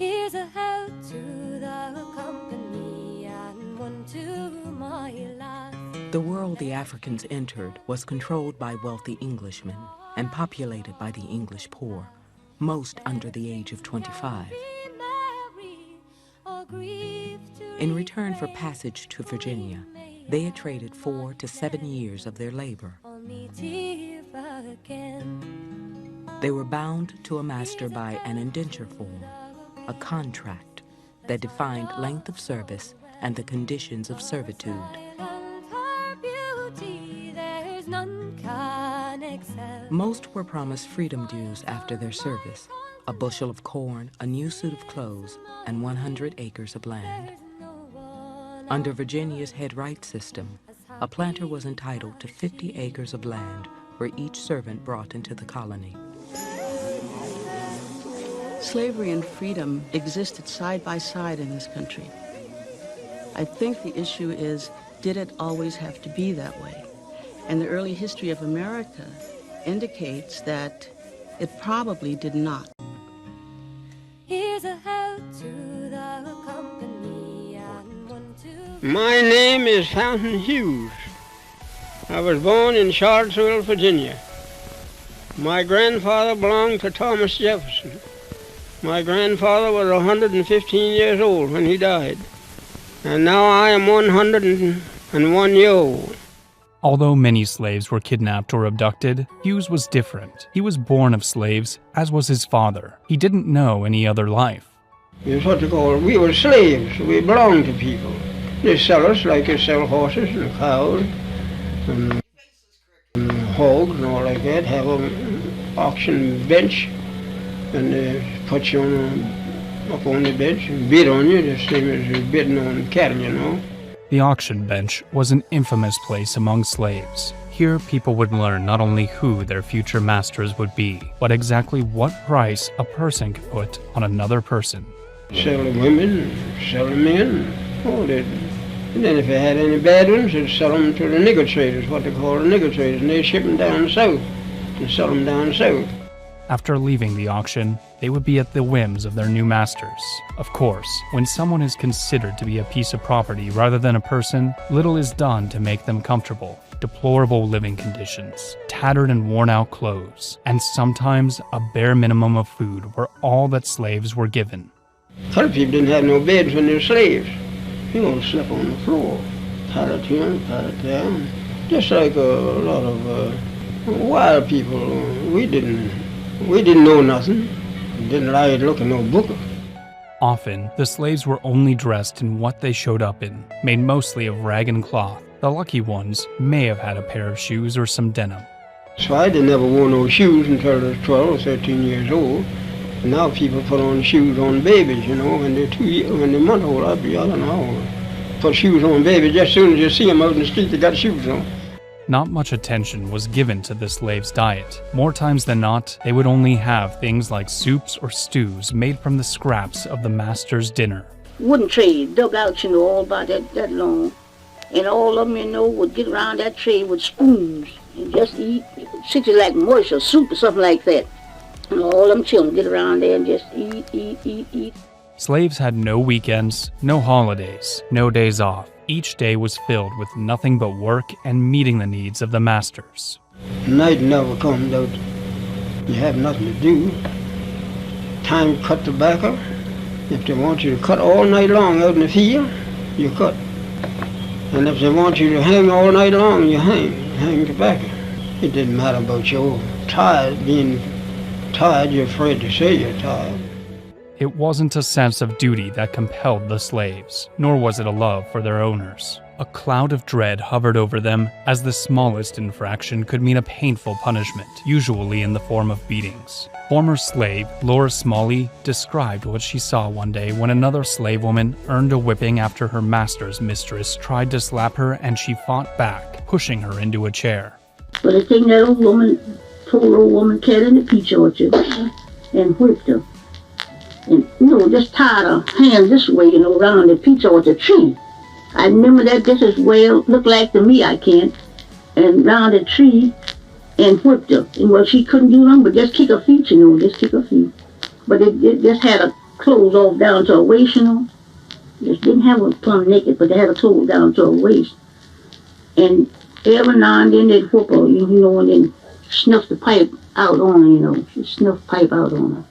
Here's a health to the company and one to my lass. The world the Africans entered was controlled by wealthy Englishmen and populated by the English poor, most under the age of 25. In return for passage to Virginia, they had traded 4 to 7 years of their labor. They were bound to a master by an indenture form, a contract that defined length of service and the conditions of servitude. Most were promised freedom dues after their service, a bushel of corn, a new suit of clothes, and 100 acres of land. Under Virginia's head right system, a planter was entitled to 50 acres of land for each servant brought into the colony. Slavery and freedom existed side by side in this country. I think the issue is, did it always have to be that way? And the early history of America indicates that it probably did not. Here's a health to the company and one to... My name is Fountain Hughes. I was born in Charlottesville, Virginia. My grandfather belonged to Thomas Jefferson. My grandfather was 115 years old when he died, and now I am 101 years old. Although many slaves were kidnapped or abducted, Hughes was different. He was born of slaves, as was his father. He didn't know any other life. It's what they call, we were slaves. We belonged to people. They sell us like they sell horses and cows and hogs and all like that. Have an auction bench, and they put you up on the bench and bid on you, the same as bidding on cattle, you know. The auction bench was an infamous place among slaves. Here, people would learn not only who their future masters would be, but exactly what price a person could put on another person. Sell the women, sell the men, all that. And then if they had any bad ones, they'd sell them to the nigger traders, what they call the nigger traders, and they'd ship them down south and sell them down south. After leaving the auction, they would be at the whims of their new masters. Of course, when someone is considered to be a piece of property rather than a person, little is done to make them comfortable. Deplorable living conditions, tattered and worn-out clothes, and sometimes a bare minimum of food were all that slaves were given. Colored people didn't have no beds when they were slaves. You know, slept on the floor, pallet here, pallet there. Just like a lot of wild people, we didn't know nothing. Didn't like to look at no book. Often, the slaves were only dressed in what they showed up in, made mostly of rag and cloth. The lucky ones may have had a pair of shoes or some denim. So I never wore no shoes until I was 12 or 13 years old. And now people put on shoes on babies, you know, when they're month old. I don't know. Put shoes on babies just as soon as you see them out in the street, they got shoes on. Not much attention was given to the slaves' diet. More times than not, they would only have things like soups or stews made from the scraps of the master's dinner. Wooden tray, dug out, you know, all about that long. And all of them, you know, would get around that tray with spoons and just eat. Sit like mush or soup or something like that. And all them children get around there and just eat. Slaves had no weekends, no holidays, no days off. Each day was filled with nothing but work and meeting the needs of the masters. Night never comes out. You have nothing to do. Time to cut tobacco. If they want you to cut all night long out in the field, you cut. And if they want you to hang all night long, you hang tobacco. It didn't matter about your being tired, you're afraid to say you're tired. It wasn't a sense of duty that compelled the slaves, nor was it a love for their owners. A cloud of dread hovered over them, as the smallest infraction could mean a painful punishment, usually in the form of beatings. Former slave Laura Smalley described what she saw one day when another slave woman earned a whipping after her master's mistress tried to slap her and she fought back, pushing her into a chair. But I think that poor old woman carried in the peach orchard and whipped her. And, you know, just tied her hands this way, you know, around the peach orchard tree. I remember that just as well, looked like to me, I can't, and round the tree and whipped her. And well, she couldn't do nothing but just kick her feet, you know, just kick her feet. But it just had clothes off down to her waist, you know. Just didn't have her plumb naked, but they had her clothes down to her waist. And every now and then they'd whoop her, you know, and then snuff the pipe out on her, you know. She'd snuff the pipe out on her.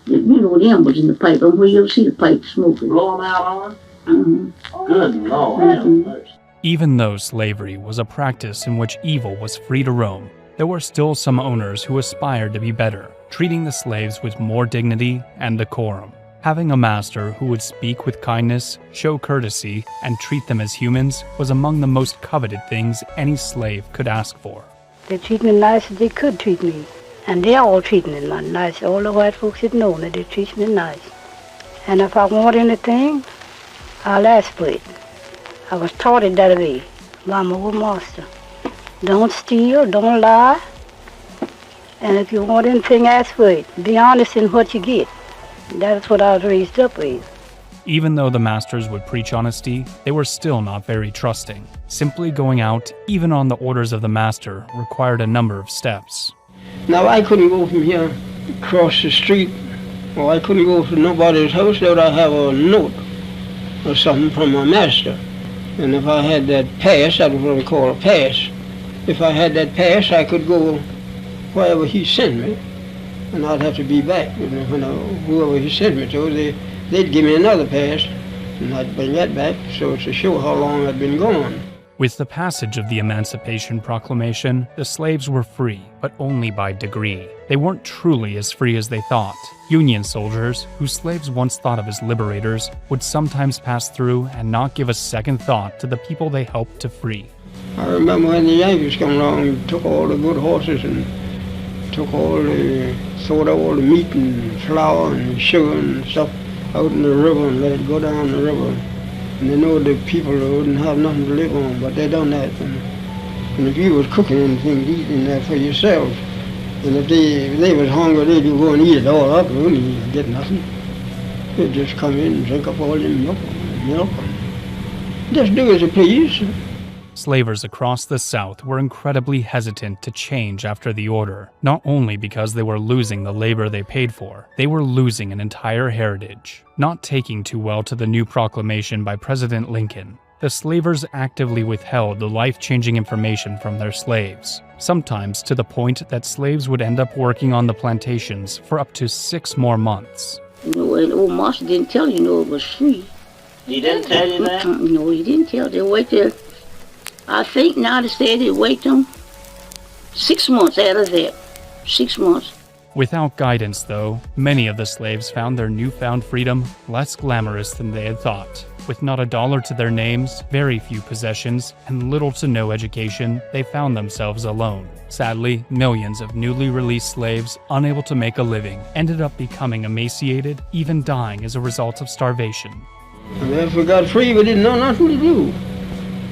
You know, the embers in the pipe. Where you ever see the pipe smoking? Blow them out on her? Mm-hmm. Good Lord. Mm-hmm. Even though slavery was a practice in which evil was free to roam, there were still some owners who aspired to be better, treating the slaves with more dignity and decorum. Having a master who would speak with kindness, show courtesy, and treat them as humans was among the most coveted things any slave could ask for. They treat me nice as they could treat me. And they all treat me nice. All the white folks had known that they treat me nice. And if I want anything, I'll ask for it. I was taught it that way by my old master. Don't steal, don't lie. And if you want anything, ask for it. Be honest in what you get. That's what I was raised up with. Even though the masters would preach honesty, they were still not very trusting. Simply going out, even on the orders of the master, required a number of steps. Now, I couldn't go from here across the street, or I couldn't go to nobody's house without I have a note or something from my master. And if I had that pass, that was what we call a pass. If I had that pass, I could go wherever he sent me, and I'd have to be back. You know, whoever he sent me to, they'd give me another pass, and I'd bring that back, so to show how long I'd been gone. With the passage of the Emancipation Proclamation, the slaves were free, but only by degree. They weren't truly as free as they thought. Union soldiers, who slaves once thought of as liberators, would sometimes pass through and not give a second thought to the people they helped to free. I remember when the Yankees come along and took all the good horses and took all the meat and flour and sugar and stuff out in the river and let it go down the river. And they know the people wouldn't have nothing to live on, but they done that. And if you was cooking anything, eating that for yourselves, and if they was hungry, they'd go and eat it all up, and wouldn't get nothing. They'd just come in and drink up all the milk, and just do as you please. Slavers across the South were incredibly hesitant to change after the order, not only because they were losing the labor they paid for, they were losing an entire heritage. Not taking too well to the new proclamation by President Lincoln, the slavers actively withheld the life-changing information from their slaves, sometimes to the point that slaves would end up working on the plantations for up to 6 more months. You know, and old master didn't tell you, it was free. He didn't tell you that? No, he didn't tell. They wait till, I think now they say they wait them 6 months out of that. 6 months. Without guidance, though, many of the slaves found their newfound freedom less glamorous than they had thought. With not a dollar to their names, very few possessions, and little to no education, they found themselves alone. Sadly, millions of newly released slaves, unable to make a living, ended up becoming emaciated, even dying as a result of starvation. And after we got free, we didn't know nothing to do.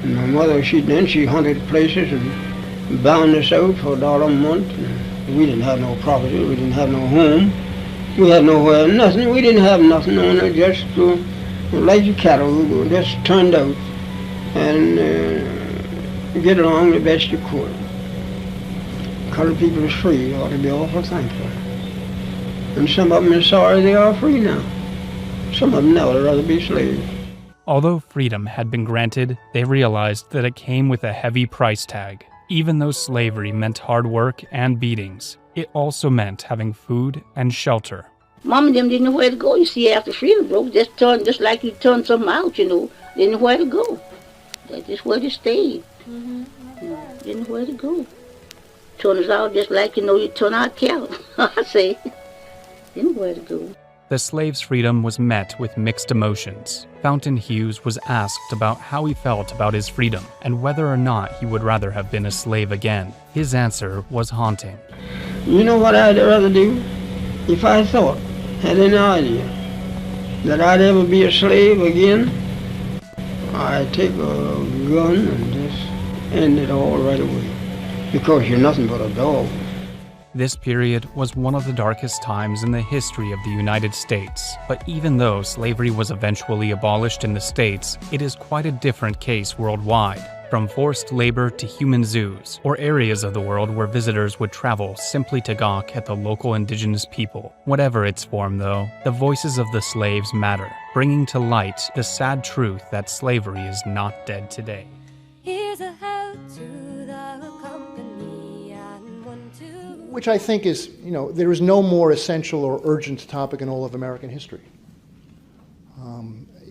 And my mother, she hunted places and bound us out for $1 a month. We didn't have no property, we didn't have no home. We had nowhere, nothing, we didn't have nothing on it, just like the cattle, we were just turned out and get along the best you could. Colored people is free, ought to be awful thankful. And some of them are sorry they are free now. Some of them now would rather be slaves. Although freedom had been granted, they realized that it came with a heavy price tag. Even though slavery meant hard work and beatings, it also meant having food and shelter. Mom and them didn't know where to go. You see, after freedom broke, just like you turn something out, they didn't know where to go. That's just where they stayed. Didn't know where to go. Turn us out just like, you turn out cattle. I say, didn't know where to go. The slave's freedom was met with mixed emotions. Fountain Hughes was asked about how he felt about his freedom and whether or not he would rather have been a slave again. His answer was haunting. You know what I'd rather do? If I had any idea that I'd ever be a slave again, I'd take a gun and just end it all right away. Because you're nothing but a dog. This period was one of the darkest times in the history of the United States, but even though slavery was eventually abolished in the States, it is quite a different case worldwide. From forced labor to human zoos, or areas of the world where visitors would travel simply to gawk at the local indigenous people. Whatever its form, though, the voices of the slaves matter, bringing to light the sad truth that slavery is not dead today. Here's a help to the company and one to... Which I think is, there is no more essential or urgent topic in all of American history.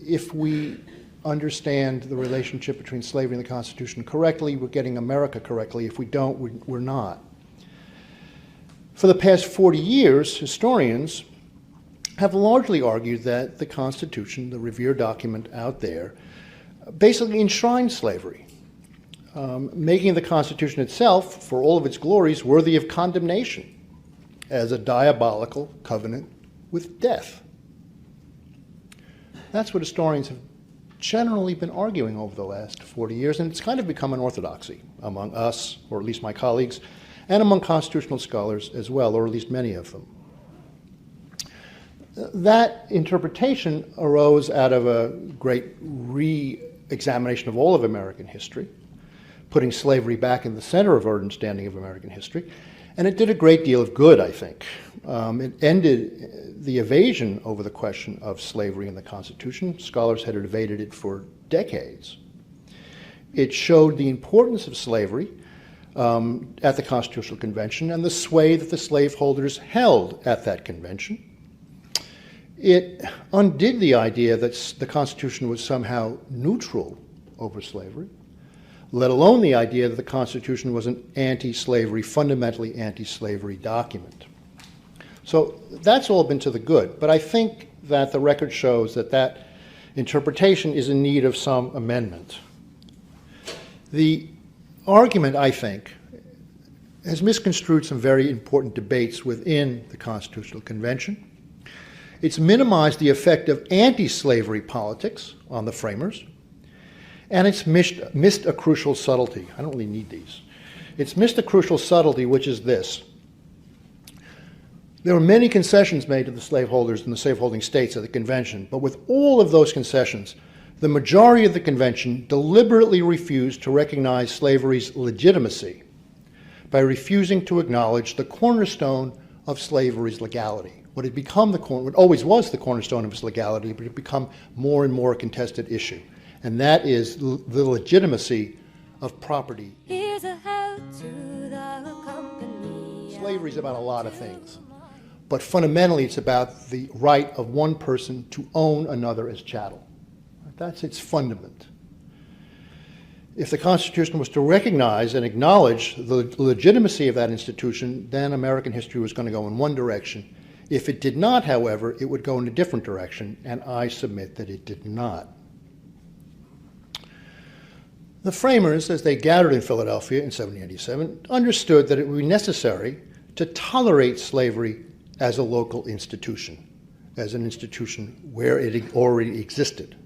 If we understand the relationship between slavery and the Constitution correctly, we're getting America correctly. If we don't, we're not. For the past 40 years, historians have largely argued that the Constitution, the revered document out there, basically enshrined slavery, making the Constitution itself, for all of its glories, worthy of condemnation as a diabolical covenant with death. That's what historians have generally been arguing over the last 40 years, and it's kind of become an orthodoxy among us, or at least my colleagues, and among constitutional scholars as well, or at least many of them. That interpretation arose out of a great re-examination of all of American history, putting slavery back in the center of our understanding of American history, and it did a great deal of good, I think. It ended the evasion over the question of slavery in the Constitution. Scholars had evaded it for decades. It showed the importance of slavery at the Constitutional Convention and the sway that the slaveholders held at that convention. It undid the idea that the Constitution was somehow neutral over slavery, let alone the idea that the Constitution was an anti-slavery, fundamentally anti-slavery document. So that's all been to the good, but I think that the record shows that that interpretation is in need of some amendment. The argument, I think, has misconstrued some very important debates within the Constitutional Convention. It's minimized the effect of anti-slavery politics on the framers, and it's missed a crucial subtlety. I don't really need these. It's missed a crucial subtlety, which is this. There were many concessions made to the slaveholders in the slaveholding states at the convention, but with all of those concessions, the majority of the convention deliberately refused to recognize slavery's legitimacy by refusing to acknowledge the cornerstone of slavery's legality. What always was the cornerstone of its legality, but it had become more and more a contested issue. And that is the legitimacy of property. Here's a help to the company. Slavery is about a lot of things, but fundamentally it's about the right of one person to own another as chattel. That's its fundament. If the Constitution was to recognize and acknowledge the legitimacy of that institution, then American history was going to go in one direction. If it did not, however, it would go in a different direction, and I submit that it did not. The framers, as they gathered in Philadelphia in 1787, understood that it would be necessary to tolerate slavery as a local institution, as an institution where it already existed.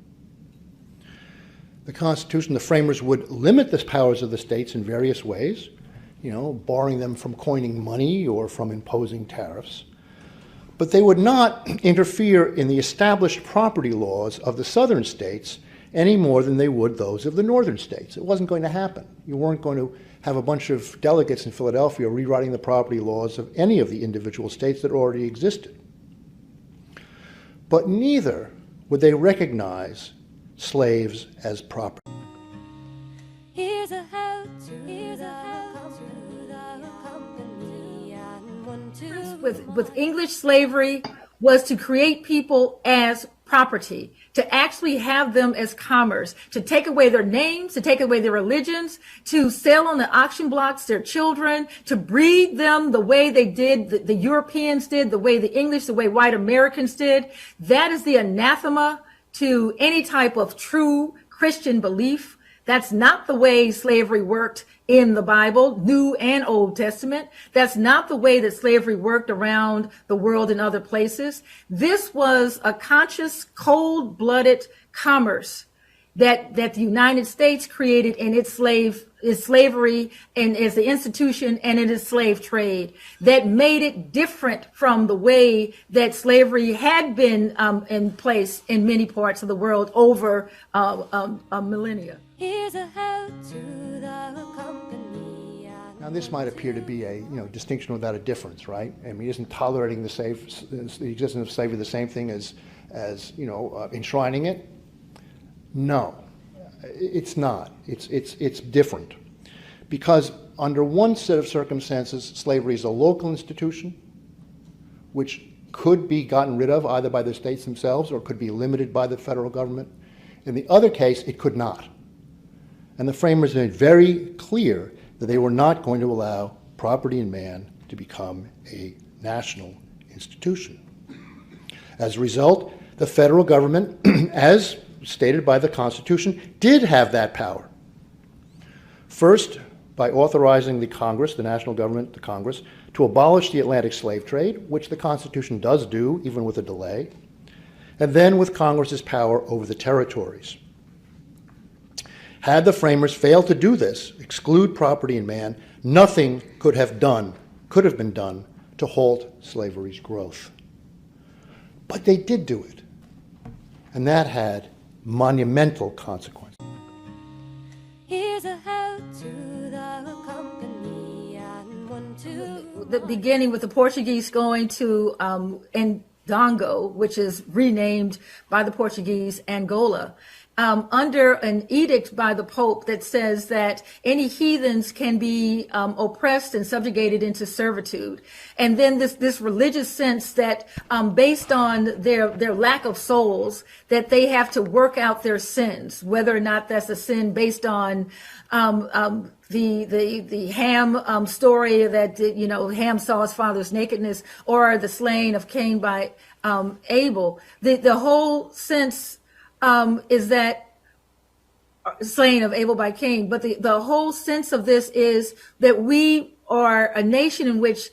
The Constitution, the framers would limit the powers of the states in various ways, barring them from coining money or from imposing tariffs. But they would not interfere in the established property laws of the southern states any more than they would those of the northern states. It wasn't going to happen. You weren't going to have a bunch of delegates in Philadelphia rewriting the property laws of any of the individual states that already existed. But neither would they recognize slaves as property. Here's a help to the company and one to... With English slavery was to create people as property, to actually have them as commerce, to take away their names, to take away their religions, to sell on the auction blocks their children, to breed them the way they did, the Europeans did, the way the English, the way white Americans did. That is the anathema to any type of true Christian belief. That's not the way slavery worked in the Bible, New and Old Testament. That's not the way that slavery worked around the world in other places. This was a conscious, cold-blooded commerce. that the United States created in its slavery and as the institution and in its slave trade that made it different from the way that slavery had been in place in many parts of the world over a millennia. Here's a help to the company. Now, this might appear to be a distinction without a difference, right? I mean, isn't tolerating the existence of slavery the same thing as enshrining it? No, it's not. It's different, because under one set of circumstances, slavery is a local institution, which could be gotten rid of either by the states themselves or could be limited by the federal government. In the other case, it could not. And the framers made very clear that they were not going to allow property in man to become a national institution. As a result, the federal government, as stated by the Constitution, did have that power. First, by authorizing the Congress, the national government, the Congress, to abolish the Atlantic slave trade, which the Constitution does do, even with a delay, and then with Congress's power over the territories. Had the framers failed to do this, exclude property in man, nothing could have been done to halt slavery's growth. But they did do it, and that had monumental consequences. Here's a help to the company and one to The beginning with the Portuguese going to Ndongo, which is renamed by the Portuguese Angola, under an edict by the Pope that says that any heathens can be oppressed and subjugated into servitude. And then this religious sense that based on their lack of souls, that they have to work out their sins, whether or not that's a sin based on the Ham story that Ham saw his father's nakedness, or the slaying of Cain by Abel. The whole sense is that slaying of Abel by Cain, but the whole sense of this is that we are a nation in which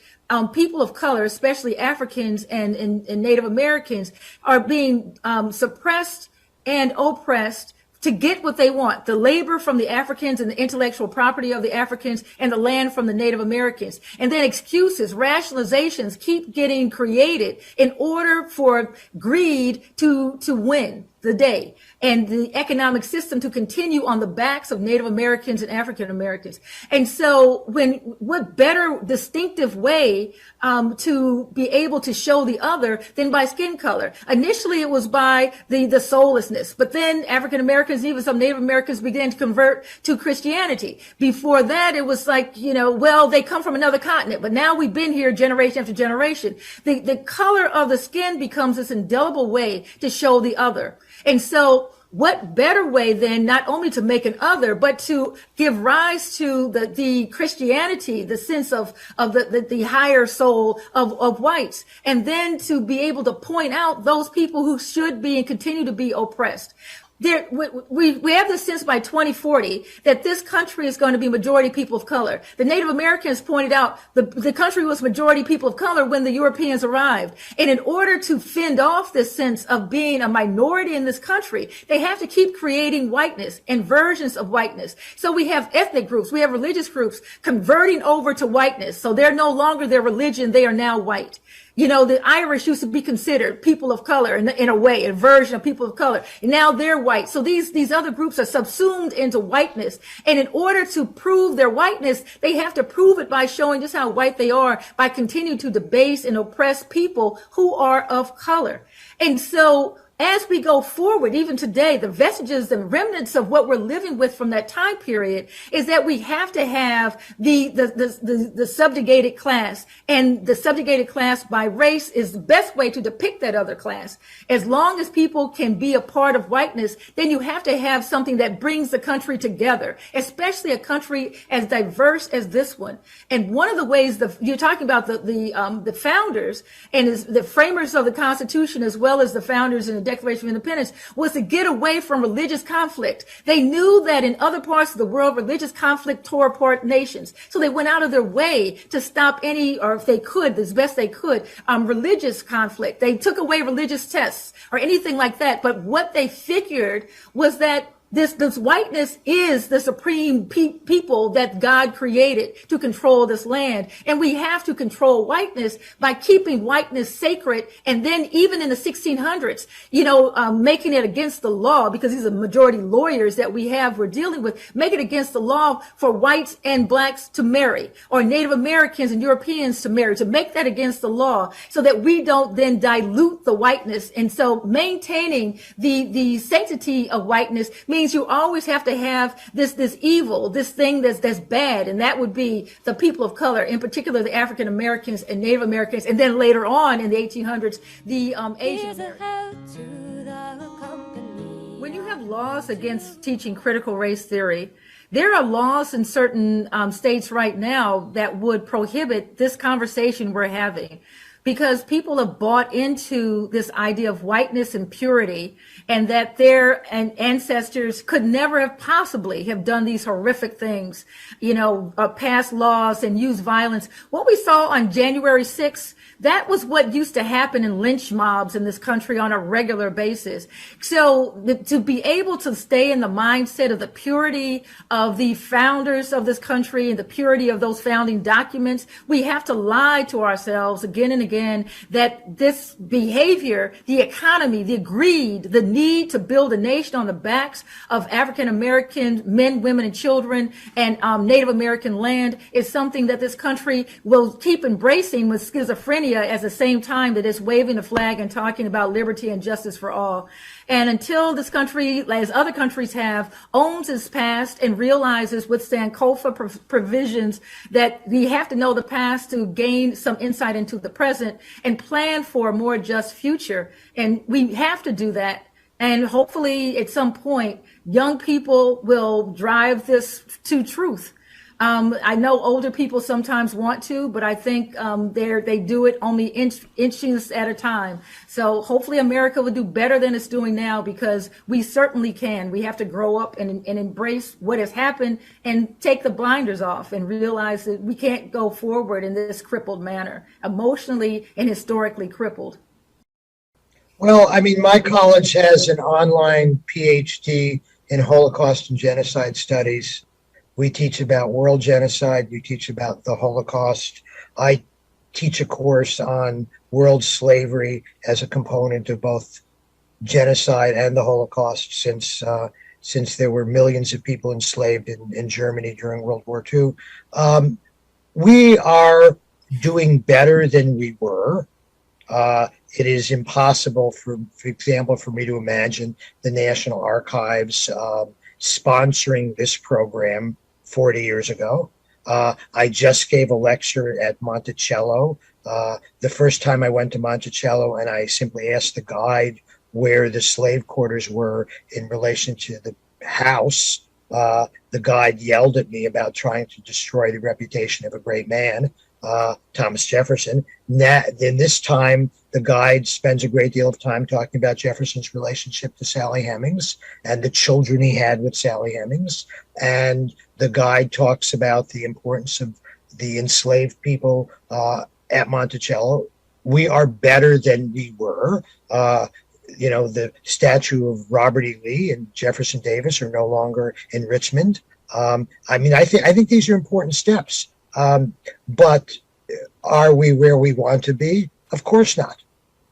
people of color, especially Africans and Native Americans, are being suppressed and oppressed to get what they want, the labor from the Africans and the intellectual property of the Africans and the land from the Native Americans. And then excuses, rationalizations keep getting created in order for greed to win the day and the economic system to continue on the backs of Native Americans and African Americans. And so what better distinctive way to be able to show the other than by skin color? Initially, it was by the soullessness, but then African Americans, even some Native Americans, began to convert to Christianity. Before that, it was like, well, they come from another continent, but now we've been here generation after generation. The color of the skin becomes this indelible way to show the other. And so what better way then not only to make an other, but to give rise to the Christianity, the sense of the higher soul of whites, and then to be able to point out those people who should be and continue to be oppressed. We have this sense by 2040 that this country is going to be majority people of color. The Native Americans pointed out the country was majority people of color when the Europeans arrived. And in order to fend off this sense of being a minority in this country, they have to keep creating whiteness and versions of whiteness. So we have ethnic groups, we have religious groups converting over to whiteness. So they're no longer their religion, they are now white. The Irish used to be considered people of color in a way, a version of people of color. And now they're white. So these other groups are subsumed into whiteness. And in order to prove their whiteness, they have to prove it by showing just how white they are, by continuing to debase and oppress people who are of color. And so as we go forward, even today, the vestiges and remnants of what we're living with from that time period is that we have to have the subjugated class, and the subjugated class by race is the best way to depict that other class. As long as people can be a part of whiteness, then you have to have something that brings the country together, especially a country as diverse as this one. And one of the ways you're talking about the founders and the framers of the Constitution, as well as the founders in the Declaration of Independence, was to get away from religious conflict. They knew that in other parts of the world, religious conflict tore apart nations. So they went out of their way to stop any, or if they could, as best they could, religious conflict. They took away religious tests or anything like that. But what they figured was that this whiteness is the supreme people that God created to control this land. And we have to control whiteness by keeping whiteness sacred. And then even in the 1600s, making it against the law, because these are majority lawyers that we're dealing with, make it against the law for whites and blacks to marry, or Native Americans and Europeans to marry, to make that against the law so that we don't then dilute the whiteness. And so maintaining the sanctity of whiteness means you always have to have this evil, this thing that's bad, and that would be the people of color, in particular the African Americans and Native Americans, and then later on in the 1800s, the Asian Americans. When you have laws against teaching critical race theory, there are laws in certain states right now that would prohibit this conversation we're having, because people have bought into this idea of whiteness and purity, and that their ancestors could never have possibly have done these horrific things, pass laws and use violence. What we saw on January 6th, that was what used to happen in lynch mobs in this country on a regular basis. So to be able to stay in the mindset of the purity of the founders of this country and the purity of those founding documents, we have to lie to ourselves again and again that this behavior, the economy, the greed, the need to build a nation on the backs of African American men, women, and children, and Native American land is something that this country will keep embracing with schizophrenia at the same time that it's waving the flag and talking about liberty and justice for all. And until this country, as other countries have, owns its past and realizes with Sankofa provisions that we have to know the past to gain some insight into the present and plan for a more just future. And we have to do that. And hopefully at some point, young people will drive this to truth. I know older people sometimes want to, but I think they do it only inches at a time. So hopefully America will do better than it's doing now, because we certainly can. We have to grow up and embrace what has happened and take the blinders off and realize that we can't go forward in this crippled manner, emotionally and historically crippled. Well, I mean, my college has an online PhD in Holocaust and Genocide Studies. We teach about world genocide. We teach about the Holocaust. I teach a course on world slavery as a component of both genocide and the Holocaust, since there were millions of people enslaved in Germany during World War II. We are doing better than we were. It is impossible, for example, for me to imagine the National Archives sponsoring this program 40 years ago. I just gave a lecture at Monticello. The first time I went to Monticello, and I simply asked the guide where the slave quarters were in relation to the house. The guide yelled at me about trying to destroy the reputation of a great man, Thomas Jefferson. Then this time, the guide spends a great deal of time talking about Jefferson's relationship to Sally Hemings and the children he had with Sally Hemings. And the guide talks about the importance of the enslaved people at Monticello. We are better than we were. The statue of Robert E. Lee and Jefferson Davis are no longer in Richmond. I think these are important steps. But are we where we want to be? Of course not.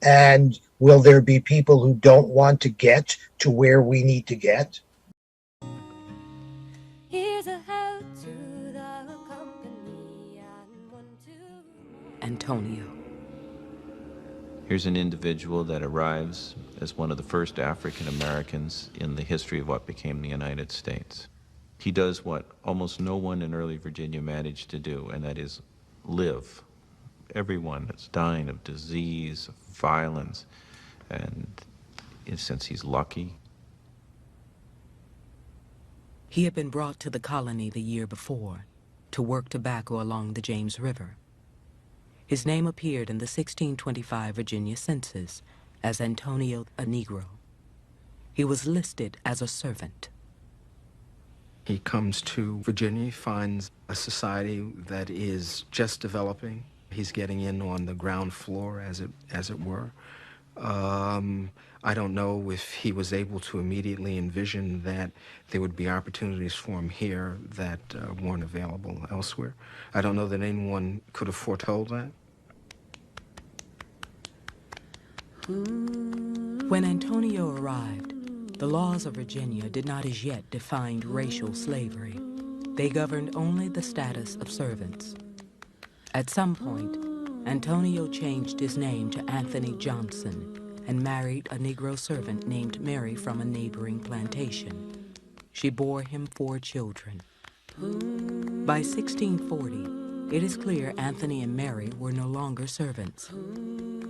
And will there be people who don't want to get to where we need to get? Here's a how to the company and one to Antonio. Here's an individual that arrives as one of the first African Americans in the history of what became the United States. He does what almost no one in early Virginia managed to do, and that is live. Everyone is dying of disease, of violence, and in a sense he's lucky. He had been brought to the colony the year before to work tobacco along the James River. His name appeared in the 1625 Virginia census as Antonio, a Negro. He was listed as a servant. He comes to Virginia, finds a society that is just developing. He's getting in on the ground floor, as it were. I don't know if he was able to immediately envision that there would be opportunities for him here that weren't available elsewhere. I don't know that anyone could have foretold that. When Antonio arrived, the laws of Virginia did not as yet define racial slavery. They governed only the status of servants. At some point, Antonio changed his name to Anthony Johnson and married a Negro servant named Mary from a neighboring plantation. She bore him 4 children. By 1640, it is clear Anthony and Mary were no longer servants.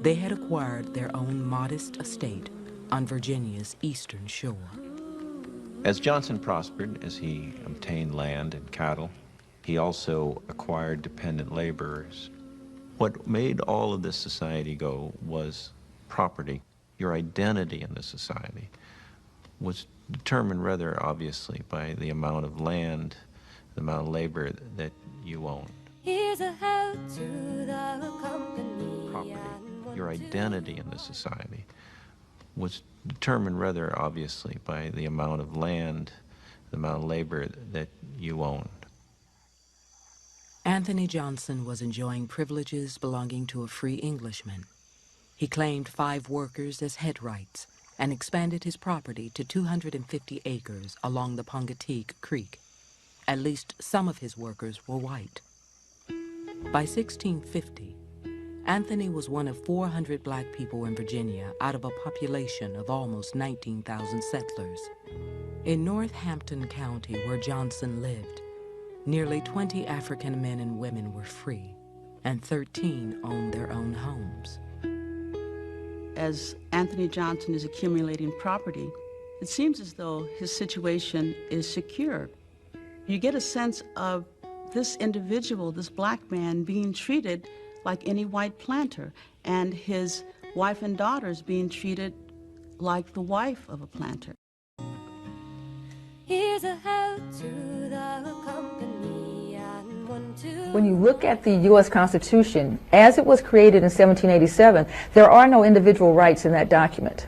They had acquired their own modest estate on Virginia's eastern shore. As Johnson prospered, as he obtained land and cattle, he also acquired dependent laborers. What made all of this society go was property. Your identity in the society was determined rather obviously by the amount of land, the amount of labor that you owned. Here's a help to the company. Property. Your identity in the society was determined rather obviously by the amount of land, the amount of labor that you owned. Anthony Johnson was enjoying privileges belonging to a free Englishman. He claimed 5 workers as headrights and expanded his property to 250 acres along the Pongateek Creek. At least some of his workers were white. By 1650, Anthony was one of 400 black people in Virginia out of a population of almost 19,000 settlers. In Northampton County, where Johnson lived, nearly 20 African men and women were free, and 13 owned their own homes. As Anthony Johnson is accumulating property, it seems as though his situation is secure. You get a sense of this individual, this black man, being treated like any white planter, and his wife and daughters being treated like the wife of a planter. Here's a help to the company and one to... When you look at the U.S. Constitution, as it was created in 1787, there are no individual rights in that document.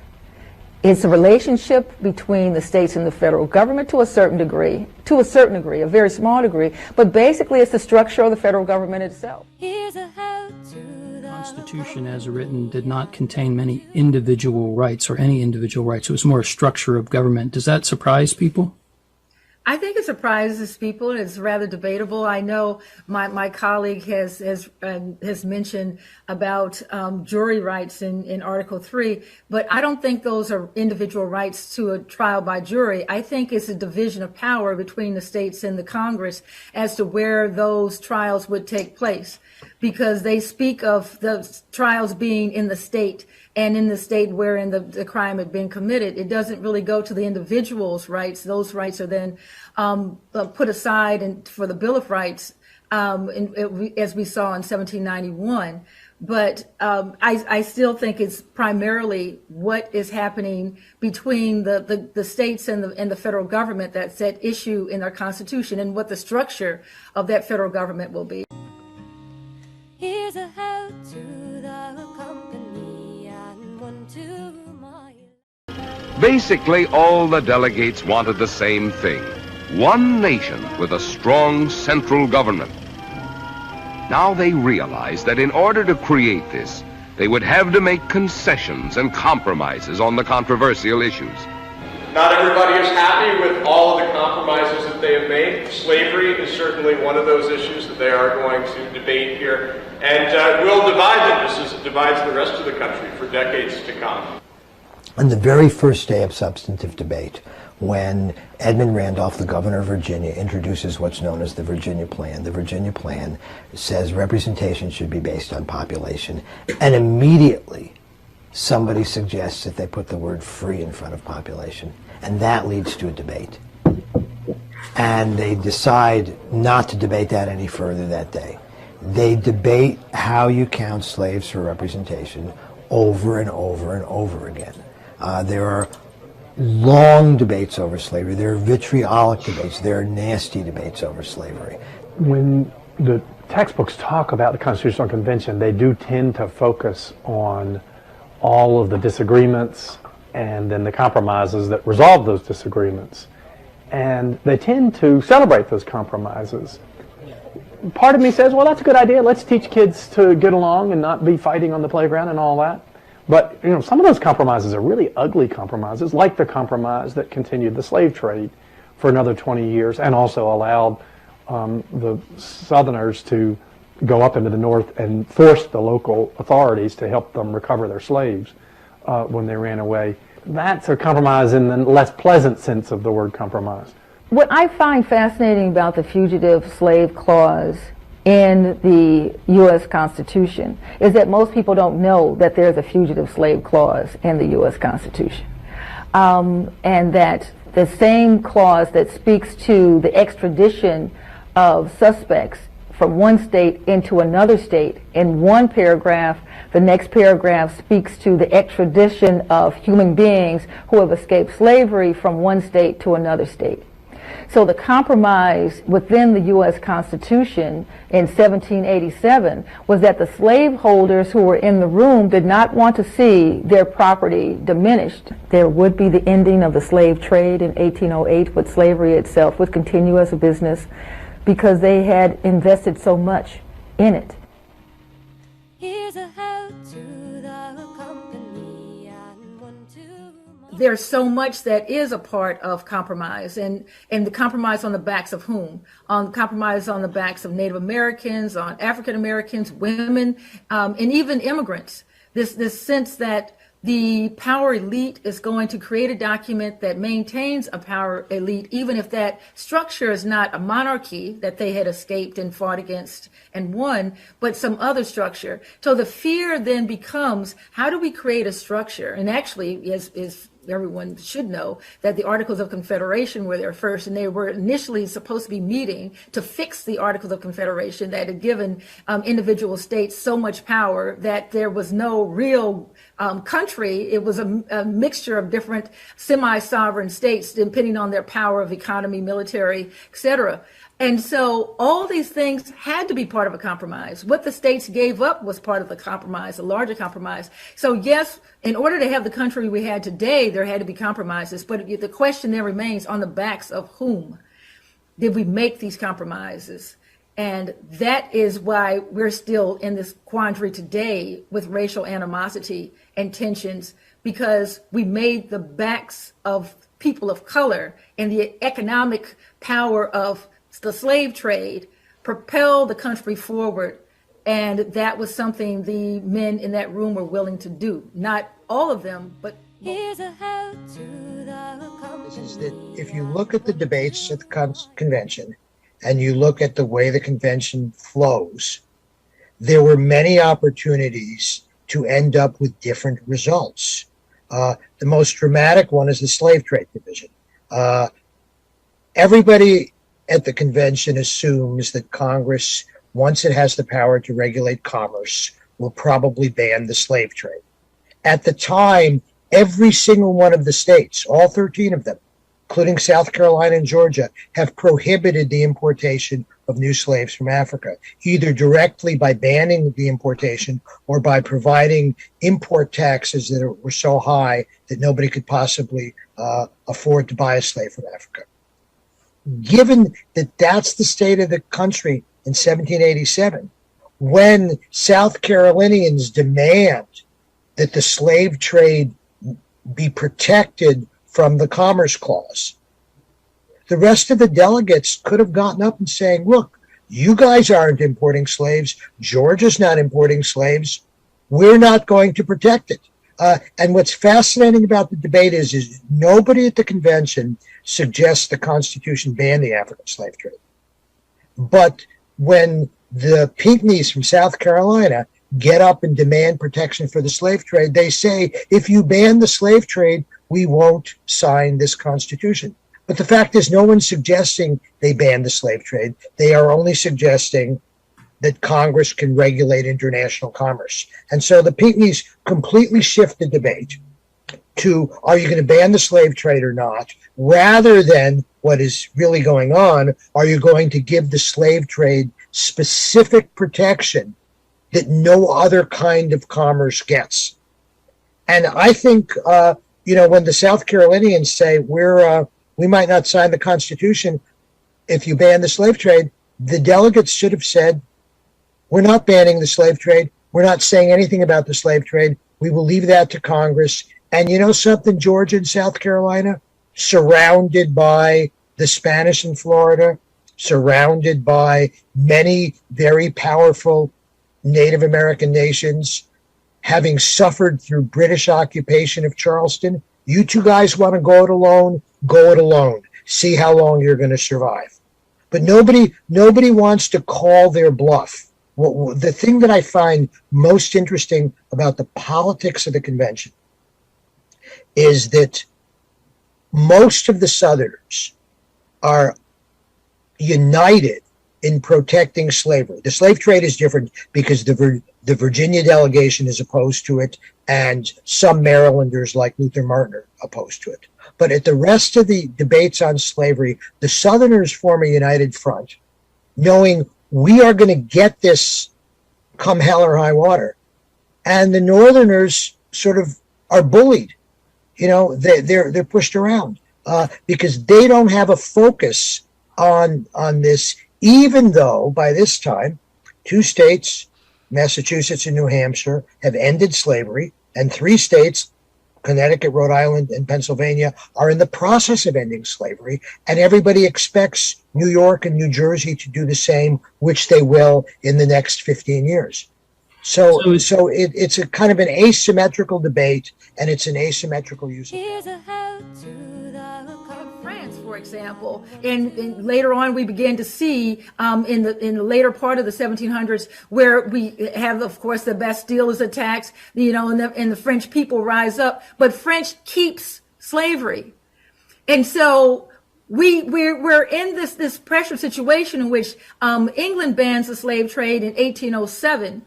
It's a relationship between the states and the federal government to a certain degree, a very small degree, but basically it's the structure of the federal government itself. Here's a help to the Constitution as written did not contain many individual rights or any individual rights. It was more a structure of government. Does that surprise people? I think it surprises people, and it's rather debatable. I know my colleague has mentioned about jury rights in Article 3, but I don't think those are individual rights to a trial by jury. I think it's a division of power between the states and the Congress as to where those trials would take place, because they speak of the trials being in the state, and in the state wherein the crime had been committed. It doesn't really go to the individual's rights. Those rights are then put aside for the Bill of Rights, as we saw in 1791. But I still think it's primarily what is happening between the states and the federal government that's at issue in our Constitution, and what the structure of that federal government will be. Here's a help to the company and one to my... Basically, all the delegates wanted the same thing. One nation with a strong central government. Now they realize that in order to create this, they would have to make concessions and compromises on the controversial issues. Not everybody is happy with all of the compromises that they have made. Slavery is certainly one of those issues that they are going to debate here, and will divide them just as it divides the rest of the country for decades to come. On the very first day of substantive debate, when Edmund Randolph, the governor of Virginia, introduces what's known as the Virginia Plan says representation should be based on population, and immediately somebody suggests that they put the word free in front of population, and that leads to a debate. And they decide not to debate that any further that day. They debate how you count slaves for representation over and over and over again. There are long debates over slavery. There are vitriolic debates. There are nasty debates over slavery. When the textbooks talk about the Constitutional Convention, they do tend to focus on all of the disagreements and then the compromises that resolve those disagreements. And they tend to celebrate those compromises. Part of me says, well, that's a good idea. Let's teach kids to get along and not be fighting on the playground and all that. But some of those compromises are really ugly compromises, like the compromise that continued the slave trade for another 20 years and also allowed the Southerners to go up into the North and force the local authorities to help them recover their slaves when they ran away. That's a compromise in the less pleasant sense of the word compromise. What I find fascinating about the Fugitive Slave Clause in the U.S. Constitution is that most people don't know that there's a Fugitive Slave Clause in the U.S. Constitution. And that the same clause that speaks to the extradition of suspects from one state into another state, in one paragraph, the next paragraph speaks to the extradition of human beings who have escaped slavery from one state to another state. So the compromise within the U.S. Constitution in 1787 was that the slaveholders who were in the room did not want to see their property diminished. There would be the ending of the slave trade in 1808, but slavery itself would continue as a business because they had invested so much in it. Here's a how to the company and one to There's so much that is a part of compromise, and the compromise on the backs of whom? On compromise on the backs of Native Americans, on African Americans, women, and even immigrants. This sense that the power elite is going to create a document that maintains a power elite, even if that structure is not a monarchy that they had escaped and fought against and won, but some other structure. So the fear then becomes, how do we create a structure? And actually, is everyone should know that the Articles of Confederation were there first, and they were initially supposed to be meeting to fix the Articles of Confederation that had given individual states so much power that there was no real country. It was a mixture of different semi-sovereign states depending on their power of economy, military, etc. And so all these things had to be part of a compromise. What the states gave up was part of the compromise, a larger compromise. So yes, in order to have the country we had today, there had to be compromises. But the question then remains, on the backs of whom did we make these compromises? And that is why we're still in this quandary today with racial animosity and tensions, because we made the backs of people of color and the economic power of the slave trade propel the country forward. And that was something the men in that room were willing to do. Not all of them, but here's a how to the company. Is that if you look at the debates at the convention and you look at the way the convention flows, there were many opportunities to end up with different results. The most dramatic one is the slave trade division. Everybody at the convention assumes that Congress, once it has the power to regulate commerce, will probably ban the slave trade. At the time, every single one of the states, all 13 of them, including South Carolina and Georgia, have prohibited the importation of new slaves from Africa, either directly by banning the importation or by providing import taxes that were so high that nobody could possibly afford to buy a slave from Africa. Given that that's the state of the country in 1787, when South Carolinians demand that the slave trade be protected from the Commerce Clause, the rest of the delegates could have gotten up and saying, look, you guys aren't importing slaves. Georgia's not importing slaves. We're not going to protect it. And what's fascinating about the debate is nobody at the convention suggests the Constitution ban the African slave trade. But when the Pinckneys from South Carolina get up and demand protection for the slave trade, they say, if you ban the slave trade, we won't sign this Constitution. But the fact is, no one's suggesting they ban the slave trade. They are only suggesting that Congress can regulate international commerce. And so the Pinckneys completely shift the debate to, are you going to ban the slave trade or not, rather than what is really going on, are you going to give the slave trade specific protection that no other kind of commerce gets? And I think, when the South Carolinians say we might not sign the Constitution if you ban the slave trade, the delegates should have said, we're not banning the slave trade. We're not saying anything about the slave trade. We will leave that to Congress. And you know something, Georgia and South Carolina, surrounded by the Spanish in Florida, surrounded by many very powerful Native American nations, having suffered through British occupation of Charleston. You two guys want to go it alone? Go it alone. See how long you're going to survive. But nobody wants to call their bluff. The thing that I find most interesting about the politics of the convention is that most of the Southerners are united in protecting slavery. The slave trade is different because the Virginia delegation is opposed to it, and some Marylanders like Luther Martin are opposed to it. But at the rest of the debates on slavery, the Southerners form a united front, knowing we are going to get this come hell or high water. And the Northerners sort of are bullied. They're pushed around because they don't have a focus on this, even though by this time 2 states, Massachusetts and New Hampshire, have ended slavery, and 3 states, Connecticut, Rhode Island, and Pennsylvania, are in the process of ending slavery, and everybody expects New York and New Jersey to do the same, which they will in the next 15 years. So it's a kind of an asymmetrical debate, and it's an asymmetrical use of France, for example, and later on we began to see in the later part of the 1700s where we have, of course, the Bastille is attacked, and the French people rise up, but French keeps slavery, and so we're in this pressure situation in which England bans the slave trade in 1807,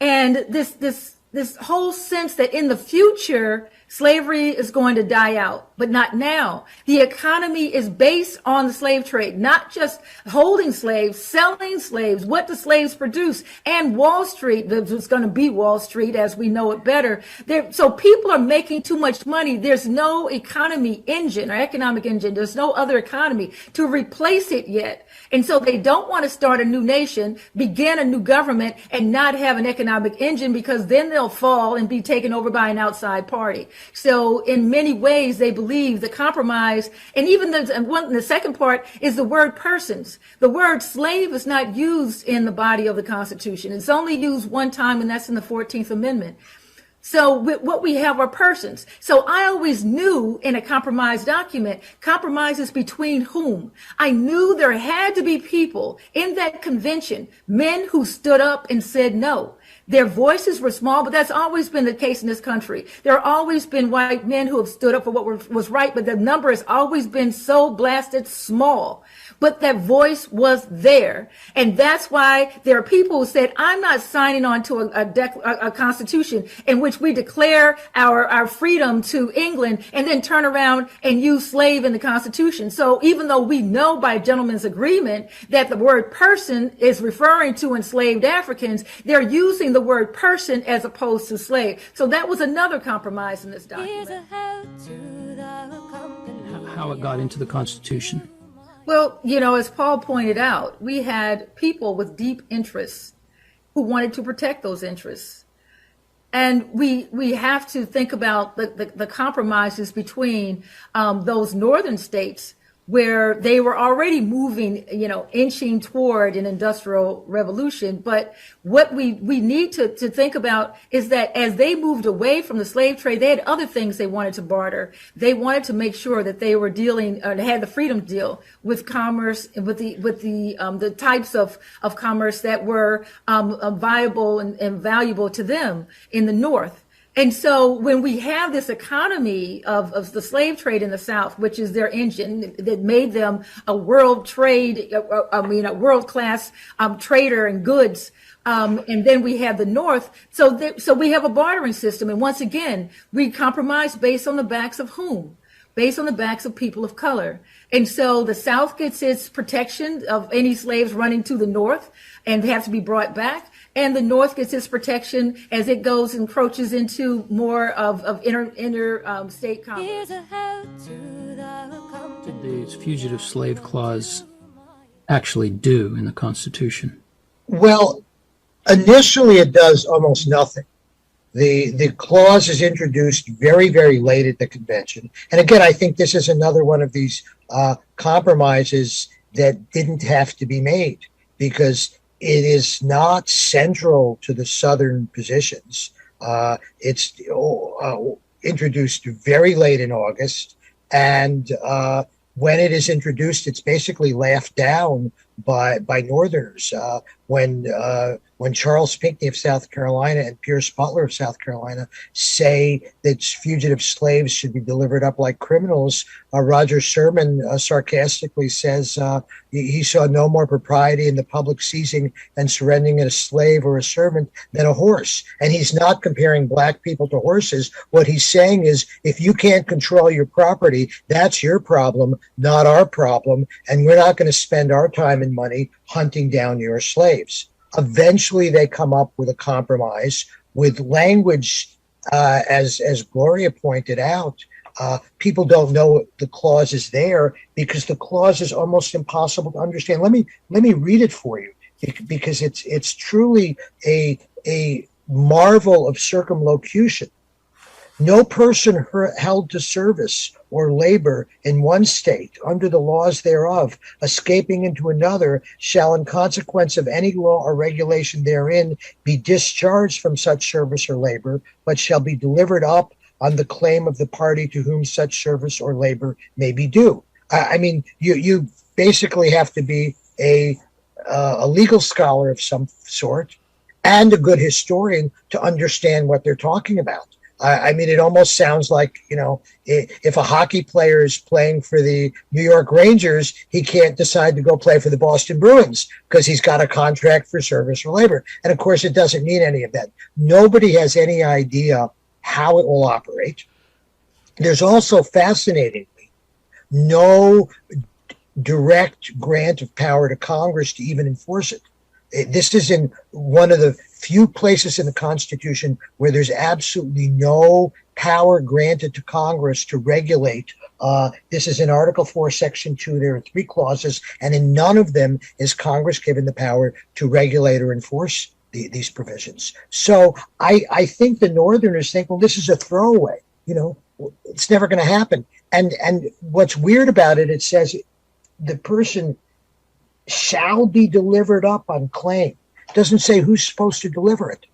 and this whole sense that in the future slavery is going to die out, but not now. The economy is based on the slave trade, not just holding slaves, selling slaves, what the slaves produce, and Wall Street. It's going to be Wall Street as we know it better. So people are making too much money. There's no economy engine or economic engine. There's no other economy to replace it yet. And so they don't want to start a new nation, begin a new government, and not have an economic engine, because then they'll fall and be taken over by an outside party. So in many ways, they believe the compromise, and even the second part is the word persons. The word slave is not used in the body of the Constitution. It's only used one time, and that's in the 14th Amendment. So what we have are persons. So I always knew in a compromise document, compromises between whom? I knew there had to be people in that convention, men who stood up and said no. Their voices were small, but that's always been the case in this country. There have always been white men who have stood up for what was right, but the number has always been so blasted small. But that voice was there. And that's why there are people who said, I'm not signing on to a constitution in which we declare our freedom to England and then turn around and use slave in the Constitution. So even though we know by gentleman's agreement that the word person is referring to enslaved Africans, they're using the word person as opposed to slave. So that was another compromise in this document. How it got into the Constitution. Well, as Paul pointed out, we had people with deep interests who wanted to protect those interests. And we have to think about the compromises between those northern states where they were already moving, inching toward an industrial revolution. But what we need to think about is that as they moved away from the slave trade, they had other things they wanted to barter. They wanted to make sure that they were dealing, they had the freedom deal with commerce, with the types of commerce that were viable and valuable to them in the North. And so when we have this economy of the slave trade in the South, which is their engine that made them a world trade, a world-class trader in goods, and then we have the North. So we have a bartering system. And once again, we compromise based on the backs of whom? Based on the backs of people of color. And so the South gets its protection of any slaves running to the North, and they have to be brought back. and the North gets its protection as it goes and encroaches into more of inter state commerce. Did the Fugitive Slave Clause actually do in the Constitution? Well, initially it does almost nothing. The clause is introduced very, very late at the convention. And again, I think this is another one of these compromises that didn't have to be made, because it is not central to the Southern positions. It's introduced very late in August, and when it is introduced, it's basically laughed down by Northerners. When Charles Pinckney of South Carolina and Pierce Butler of South Carolina say that fugitive slaves should be delivered up like criminals, Roger Sherman sarcastically says he saw no more propriety in the public seizing and surrendering a slave or a servant than a horse. And he's not comparing black people to horses. What he's saying is, if you can't control your property, that's your problem, not our problem, and we're not going to spend our time and money hunting down your slaves. Eventually, they come up with a compromise with language, as Gloria pointed out. People don't know the clause is there because the clause is almost impossible to understand. Let me read it for you, because it's truly a marvel of circumlocution. No person held to service or labor in one state under the laws thereof, escaping into another, shall in consequence of any law or regulation therein be discharged from such service or labor, but shall be delivered up on the claim of the party to whom such service or labor may be due. I mean, you basically have to be a legal scholar of some sort and a good historian to understand what they're talking about. I mean, it almost sounds like, if a hockey player is playing for the New York Rangers, he can't decide to go play for the Boston Bruins because he's got a contract for service or labor. And of course, it doesn't mean any of that. Nobody has any idea how it will operate. There's also, fascinatingly, no direct grant of power to Congress to even enforce it. This is in one of the few places in the Constitution where there's absolutely no power granted to Congress to regulate. This is in Article 4, Section 2. There are 3 clauses, and in none of them is Congress given the power to regulate or enforce these provisions. So I think the Northerners think, well, this is a throwaway. It's never going to happen. And what's weird about it, it says the person shall be delivered up on claim. It doesn't say who's supposed to deliver it.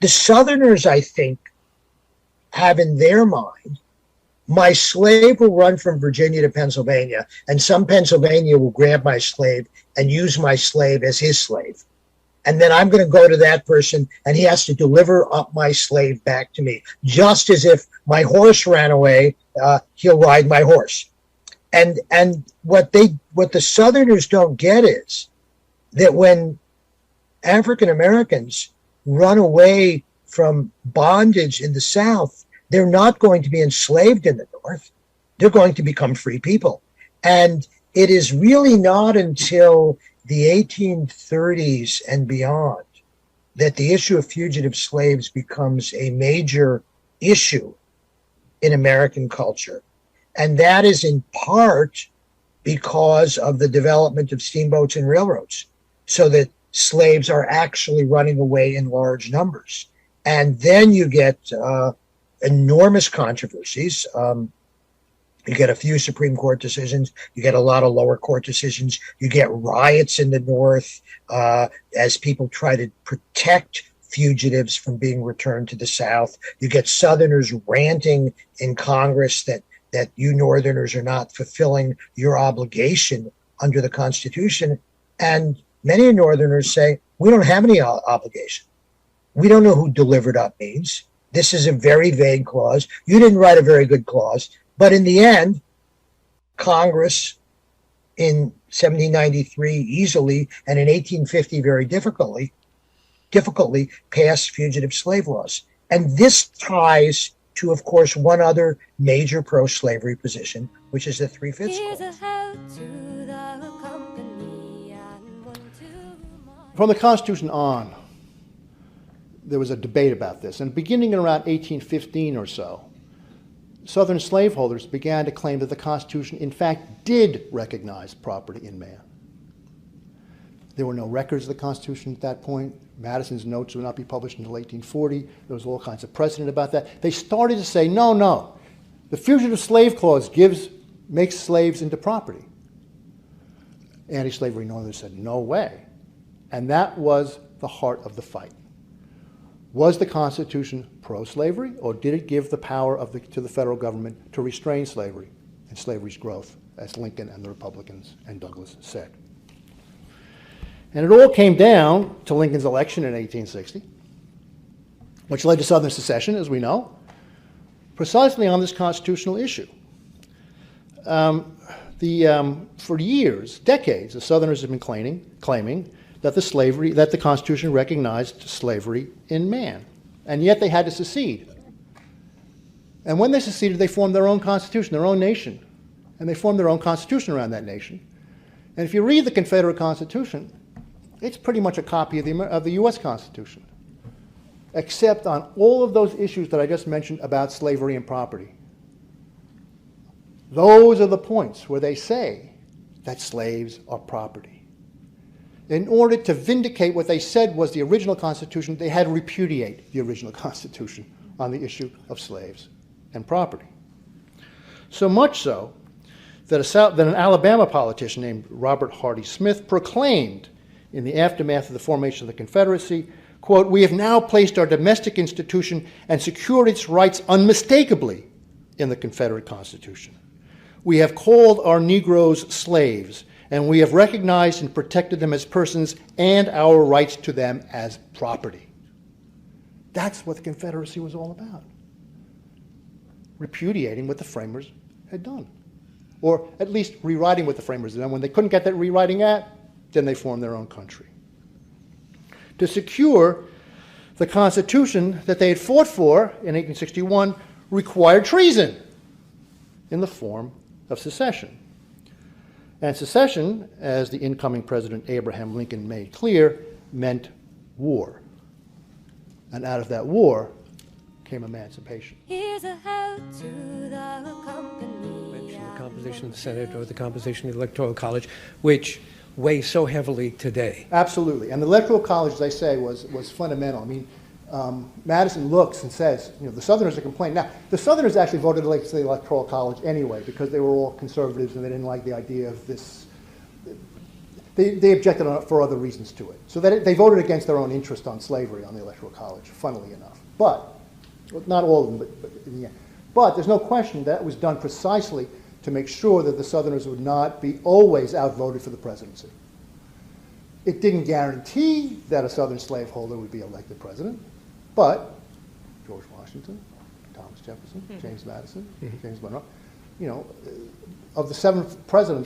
The Southerners, I think, have in their mind, my slave will run from Virginia to Pennsylvania, and some Pennsylvania will grab my slave and use my slave as his slave. And then I'm going to go to that person, and he has to deliver up my slave back to me. Just as if my horse ran away, he'll ride my horse. And what the Southerners don't get is that when African Americans run away from bondage in the South, they're not going to be enslaved in the North. They're going to become free people. And it is really not until the 1830s and beyond that the issue of fugitive slaves becomes a major issue in American culture. And that is in part because of the development of steamboats and railroads, so that slaves are actually running away in large numbers. And then you get enormous controversies. You get a few Supreme Court decisions. You get a lot of lower court decisions. You get riots in the North as people try to protect fugitives from being returned to the South. You get Southerners ranting in Congress that you Northerners are not fulfilling your obligation under the Constitution. And many Northerners say, we don't have any obligation. We don't know who delivered up means. This is a very vague clause. You didn't write a very good clause. But in the end, Congress in 1793 easily, and in 1850 very difficultly passed fugitive slave laws. And this ties to, of course, one other major pro-slavery position, which is the 3/5 clause. From the Constitution on, there was a debate about this. And beginning in around 1815 or so, Southern slaveholders began to claim that the Constitution, in fact, did recognize property in man. There were no records of the Constitution at that point. Madison's notes would not be published until 1840. There was all kinds of precedent about that. They started to say, no, the Fugitive Slave Clause makes slaves into property. Anti-slavery Northerners said, no way. And that was the heart of the fight. Was the Constitution pro-slavery, or did it give the power to the federal government to restrain slavery and slavery's growth, as Lincoln and the Republicans and Douglas said? And it all came down to Lincoln's election in 1860, which led to Southern secession, as we know, precisely on this constitutional issue. For years, decades, the Southerners have been claiming that the Constitution recognized slavery in man, and yet they had to secede. And when they seceded, they formed their own constitution, their own nation, and they formed their own constitution around that nation. And if you read the Confederate Constitution, it's pretty much a copy of the U.S. Constitution, except on all of those issues that I just mentioned about slavery and property. Those are the points where they say that slaves are property. In order to vindicate what they said was the original Constitution, they had to repudiate the original Constitution on the issue of slaves and property. So much so that an Alabama politician named Robert Hardy Smith proclaimed in the aftermath of the formation of the Confederacy, quote, "We have now placed our domestic institution and secured its rights unmistakably in the Confederate Constitution. We have called our Negroes slaves, and we have recognized and protected them as persons and our rights to them as property." That's what the Confederacy was all about. Repudiating what the framers had done. Or at least rewriting what the framers had done. When they couldn't get that rewriting at, then they formed their own country. To secure the Constitution that they had fought for in 1861 required treason in the form of secession. And secession, as the incoming President Abraham Lincoln made clear, meant war. And out of that war came emancipation. Here's a how to the company. Mention the composition of the Senate or the composition of the Electoral College, which weighs so heavily today. Absolutely. And the Electoral College, as I say, was fundamental. I mean, Madison looks and says, the Southerners are complaining. Now, the Southerners actually voted against the Electoral College anyway because they were all conservatives and they didn't like the idea of this. They objected for other reasons to it. So they voted against their own interest on slavery on the Electoral College, funnily enough. But, not all of them, but in the end. But there's no question that was done precisely to make sure that the Southerners would not be always outvoted for the presidency. It didn't guarantee that a Southern slaveholder would be elected president, but George Washington, Thomas Jefferson, James Madison, James Monroe, of the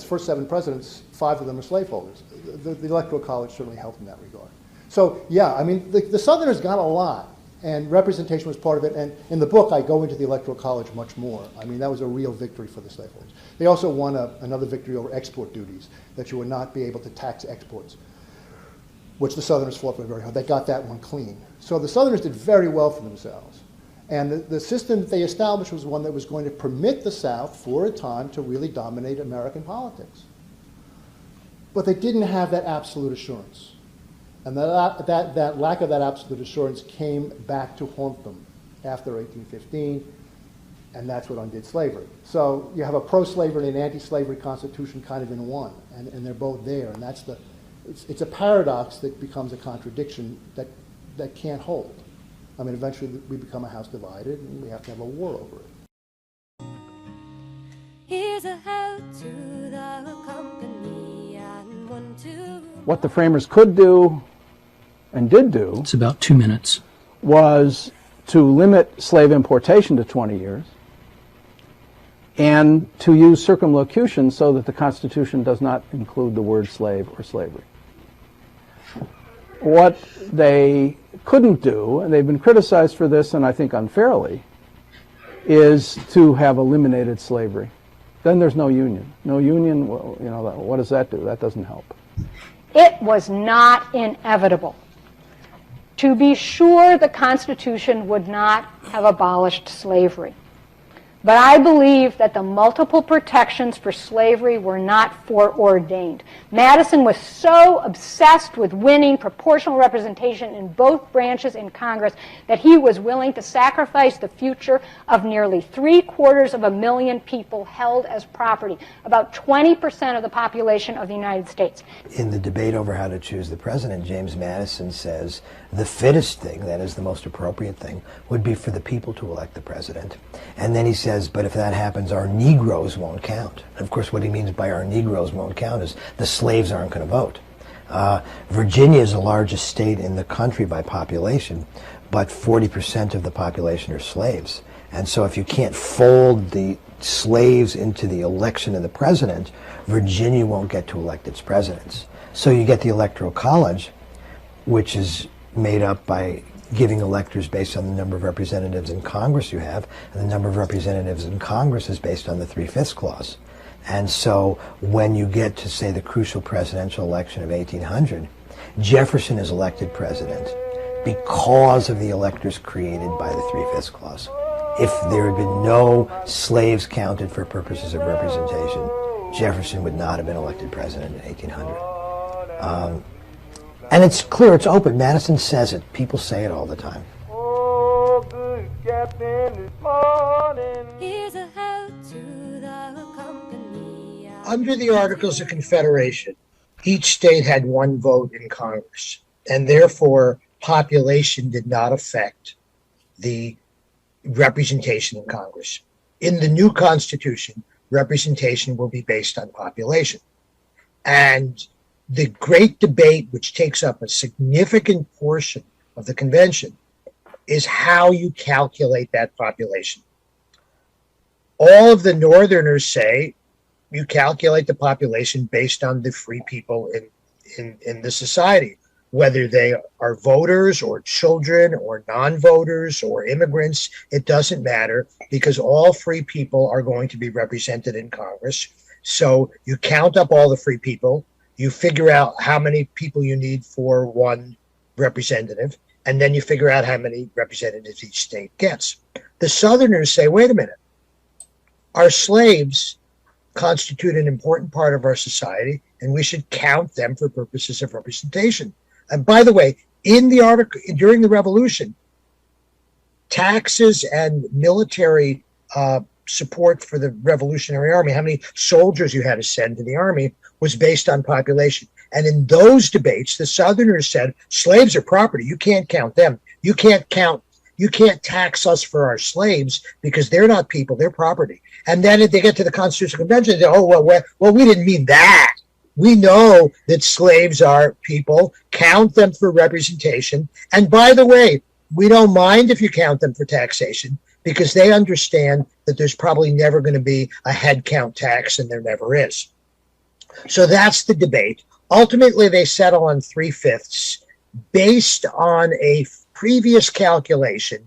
first seven presidents, 5 of them are slaveholders. The Electoral College certainly helped in that regard. So, yeah, I mean, the Southerners got a lot, and representation was part of it. And in the book, I go into the Electoral College much more. I mean, that was a real victory for the slaveholders. They also won another victory over export duties, that you would not be able to tax exports, which the Southerners fought for very hard. They got that one clean. So the Southerners did very well for themselves. And the system that they established was one that was going to permit the South, for a time, to really dominate American politics. But they didn't have that absolute assurance. And that lack of that absolute assurance came back to haunt them after 1815, and that's what undid slavery. So you have a pro-slavery and an anti-slavery constitution kind of in one, and they're both there, and it's a paradox that becomes a contradiction that can't hold. I mean, eventually we become a house divided, and we have to have a war over it. Here's a how to the company and 1, 2. What the framers could do and did do, it's about 2 minutes, was to limit slave importation to 20 years and to use circumlocution so that the Constitution does not include the word slave or slavery. What they couldn't do, and they've been criticized for this, and I think unfairly, is to have eliminated slavery. Then there's no union. No union, well, what does that do? That doesn't help. It was not inevitable. to be sure the Constitution would not have abolished slavery. But I believe that the multiple protections for slavery were not foreordained. Madison was so obsessed with winning proportional representation in both branches in Congress that he was willing to sacrifice the future of nearly 750,000 people held as property, about 20% of the population of the United States. In the debate over how to choose the president, James Madison says the fittest thing, that is the most appropriate thing, would be for the people to elect the president. And then he says, but if that happens, our Negroes won't count. And of course, what he means by our Negroes won't count is the slaves aren't going to vote. Virginia is the largest state in the country by population, but 40% of the population are slaves. And so if you can't fold the slaves into the election of the president, Virginia won't get to elect its presidents. So you get the Electoral College, which is made up by giving electors based on the number of representatives in Congress you have, and the number of representatives in Congress is based on the 3/5 clause. And so when you get to, say, the crucial presidential election of 1800, Jefferson is elected president because of the electors created by the 3/5 clause. If there had been no slaves counted for purposes of representation, Jefferson would not have been elected president in 1800. And it's clear, it's open. Madison says it. People say it all the time. Oh, good captain, this morning. Here's a health to the company. Under the Articles of Confederation, each state had one vote in Congress, and therefore population did not affect the representation in Congress. In the new Constitution, representation will be based on population. And the great debate, which takes up a significant portion of the convention, is how you calculate that population. All of the Northerners say you calculate the population based on the free people in the society, whether they are voters or children or non-voters or immigrants. It doesn't matter, because all free people are going to be represented in Congress. So you count up all the free people, you figure out how many people you need for one representative, and then you figure out how many representatives each state gets. The Southerners say, wait a minute, our slaves constitute an important part of our society, and we should count them for purposes of representation. And by the way, in the article, during the Revolution, taxes and military support for the Revolutionary Army, how many soldiers you had to send to the army, was based on population. And in those debates, the Southerners said, slaves are property. You can't count them. You can't tax us for our slaves because they're not people, they're property. And then if they get to the Constitutional Convention, they say, oh, well, we didn't mean that. We know that slaves are people, count them for representation. And by the way, we don't mind if you count them for taxation, because they understand that there's probably never going to be a head count tax, and there never is. So that's the debate. Ultimately, they settle on 3/5 based on a previous calculation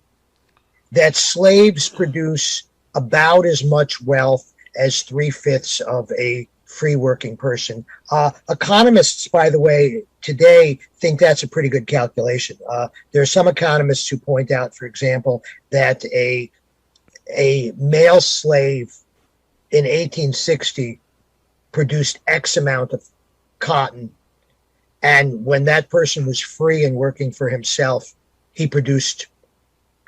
that slaves produce about as much wealth as 3/5 of a free working person. Economists, by the way, today think that's a pretty good calculation. There are some economists who point out, for example, that a male slave in 1860 produced X amount of cotton, and when that person was free and working for himself, he produced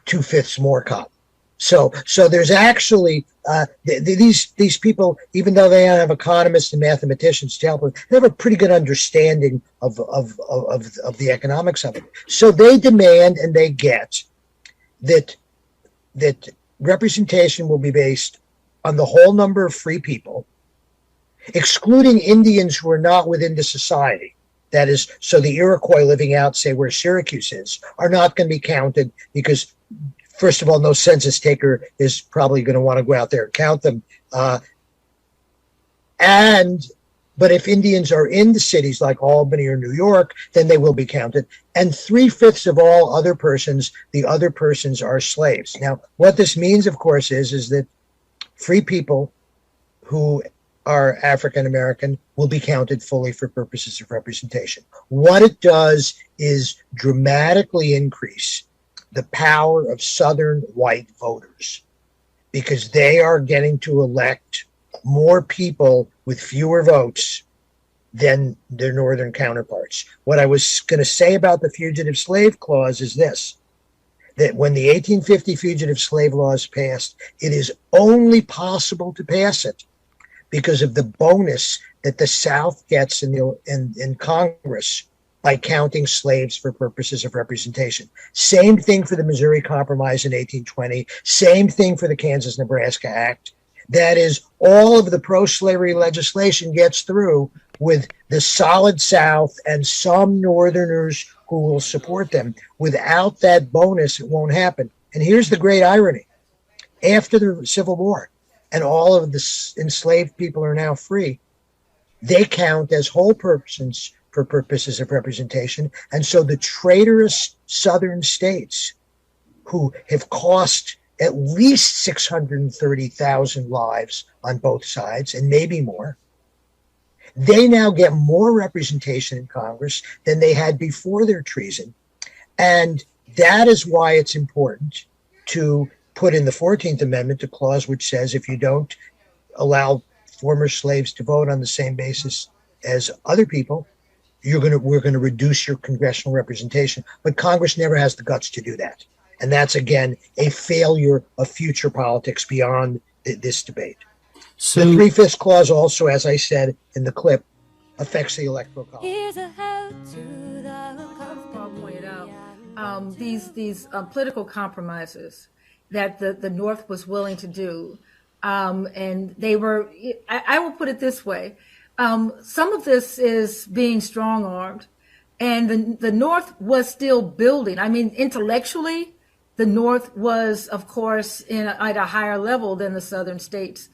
2/5 more cotton. So there's actually these people, even though they don't have economists and mathematicians to help them, they have a pretty good understanding of the economics of it. So they demand and they get that representation will be based on the whole number of free people, excluding Indians who are not within the society. That is, so the Iroquois living out, say, where Syracuse is, are not going to be counted because, first of all, no census taker is probably going to want to go out there and count them. But if Indians are in the cities like Albany or New York, then they will be counted. And 3/5 of all other persons, the other persons are slaves. Now, what this means, of course, is that free people who are African American will be counted fully for purposes of representation. What it does is dramatically increase the power of Southern white voters, because they are getting to elect more people with fewer votes than their Northern counterparts. What I was going to say about the Fugitive Slave Clause is this, that when the 1850 Fugitive Slave Laws passed, it is only possible to pass it because of the bonus that the South gets in Congress by counting slaves for purposes of representation. Same thing for the Missouri Compromise in 1820, same thing for the Kansas-Nebraska Act. That is, all of the pro-slavery legislation gets through with the solid South and some Northerners who will support them. Without that bonus, it won't happen. And here's the great irony. After the Civil War, and all of the enslaved people are now free, they count as whole persons for purposes of representation. And so the traitorous Southern states, who have cost at least 630,000 lives on both sides, and maybe more, they now get more representation in Congress than they had before their treason. And that is why it's important to put in the 14th Amendment a clause which says if you don't allow former slaves to vote on the same basis as other people, we're going to reduce your congressional representation. But Congress never has the guts to do that. And that's, again, a failure of future politics beyond this debate. So, the 3/5 clause also, as I said in the clip, affects the Electoral College. Pointed out these political compromises that the North was willing to do, and they were. I will put it this way: some of this is being strong-armed, and the North was still building. I mean, intellectually, the North was, of course, at a higher level than the Southern states.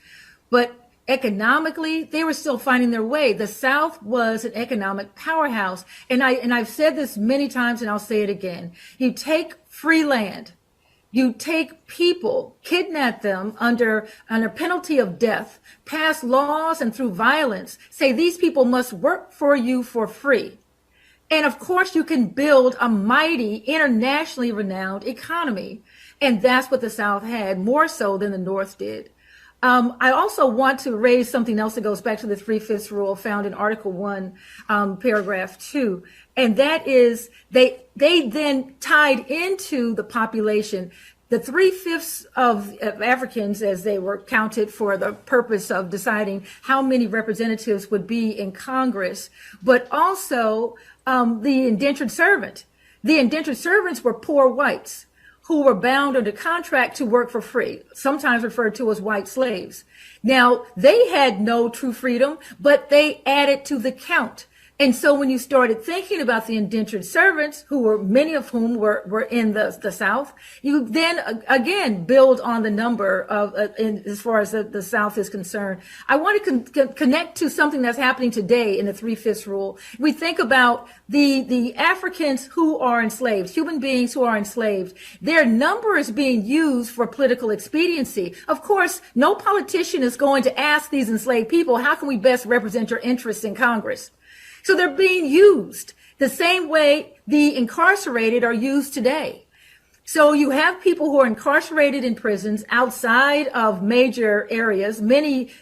But economically, they were still finding their way. The South was an economic powerhouse. And I've said this many times, and I'll say it again. You take free land, you take people, kidnap them under penalty of death, pass laws and through violence, say these people must work for you for free. And of course, you can build a mighty, internationally renowned economy. And that's what the South had, more so than the North did. I also want to raise something else that goes back to the 3/5 rule found in Article 1, paragraph 2. And that is they then tied into the population the 3/5 of Africans, as they were counted for the purpose of deciding how many representatives would be in Congress, but also the indentured servant. The indentured servants were poor whites who were bound under contract to work for free, sometimes referred to as white slaves. Now, they had no true freedom, but they added to the count. And so when you started thinking about the indentured servants, many of whom were in the South, you then again build on the number of, as far as the South is concerned. I want to connect to something that's happening today in the 3/5 rule. We think about the Africans who are enslaved, human beings who are enslaved. Their number is being used for political expediency. Of course, no politician is going to ask these enslaved people, how can we best represent your interests in Congress? So they're being used the same way the incarcerated are used today. So you have people who are incarcerated in prisons outside of major areas,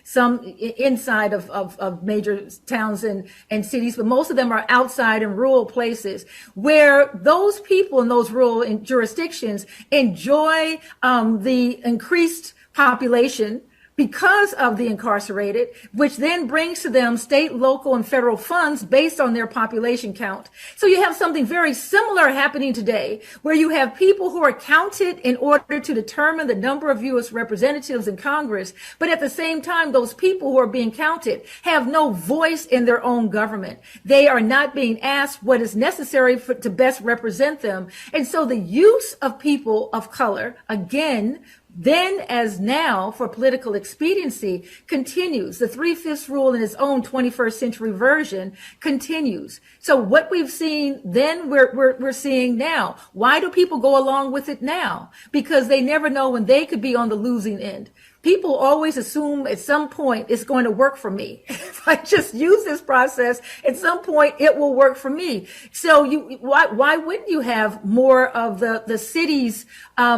some inside of major towns and cities, but most of them are outside in rural places where those people in those rural jurisdictions enjoy the increased population because of the incarcerated, which then brings to them state, local, and federal funds based on their population count. So you have something very similar happening today, where you have people who are counted in order to determine the number of U.S. representatives in Congress, but at the same time, those people who are being counted have no voice in their own government. They are not being asked what is necessary to best represent them. And so the use of people of color, again, then as now for political expediency, continues. The 3/5 rule in its own 21st century version continues. So what we've seen then, we're seeing now. Why do people go along with it now? Because they never know when they could be on the losing end. People always assume at some point it's going to work for me. If I just use this process, at some point it will work for me. So why wouldn't you have more of the cities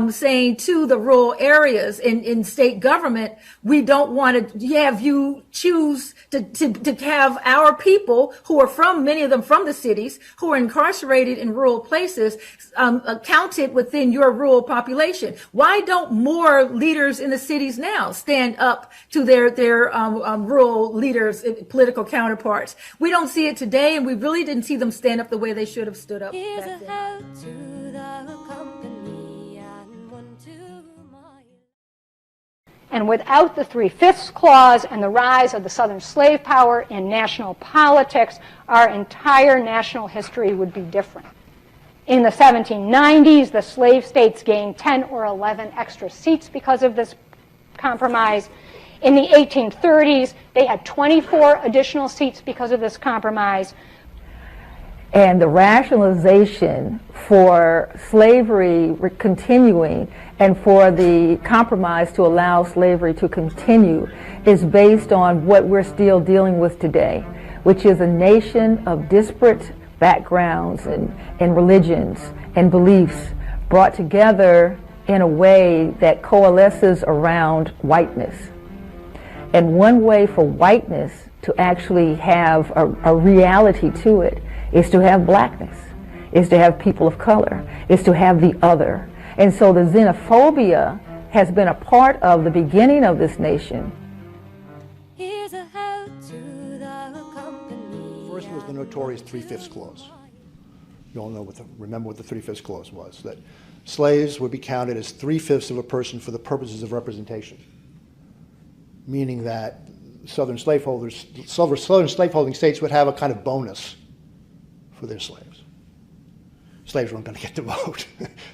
saying to the rural areas in state government, we don't want to have you choose to have our people who are from, many of them from the cities, who are incarcerated in rural places, counted within your rural population. Why don't more leaders in the cities now stand up to their rural leaders, political counterparts? We don't see it today, and we really didn't see them stand up the way they should have stood up back then. And without the 3/5 clause and the rise of the Southern slave power in national politics, our entire national history would be different. In the 1790s, the slave states gained 10 or 11 extra seats because of this compromise. In the 1830s, they had 24 additional seats because of this compromise. And the rationalization for slavery continuing and for the compromise to allow slavery to continue is based on what we're still dealing with today, which is a nation of disparate backgrounds and religions and beliefs brought together in a way that coalesces around whiteness. And one way for whiteness to actually have a reality to it is to have blackness, is to have people of color, is to have the other. And so the xenophobia has been a part of the beginning of this nation. First was the notorious 3/5 clause. You all know remember what the 3/5 clause was, that slaves would be counted as 3/5 of a person for the purposes of representation, meaning that southern slaveholding states would have a kind of bonus for their slaves. Slaves weren't going to get to vote.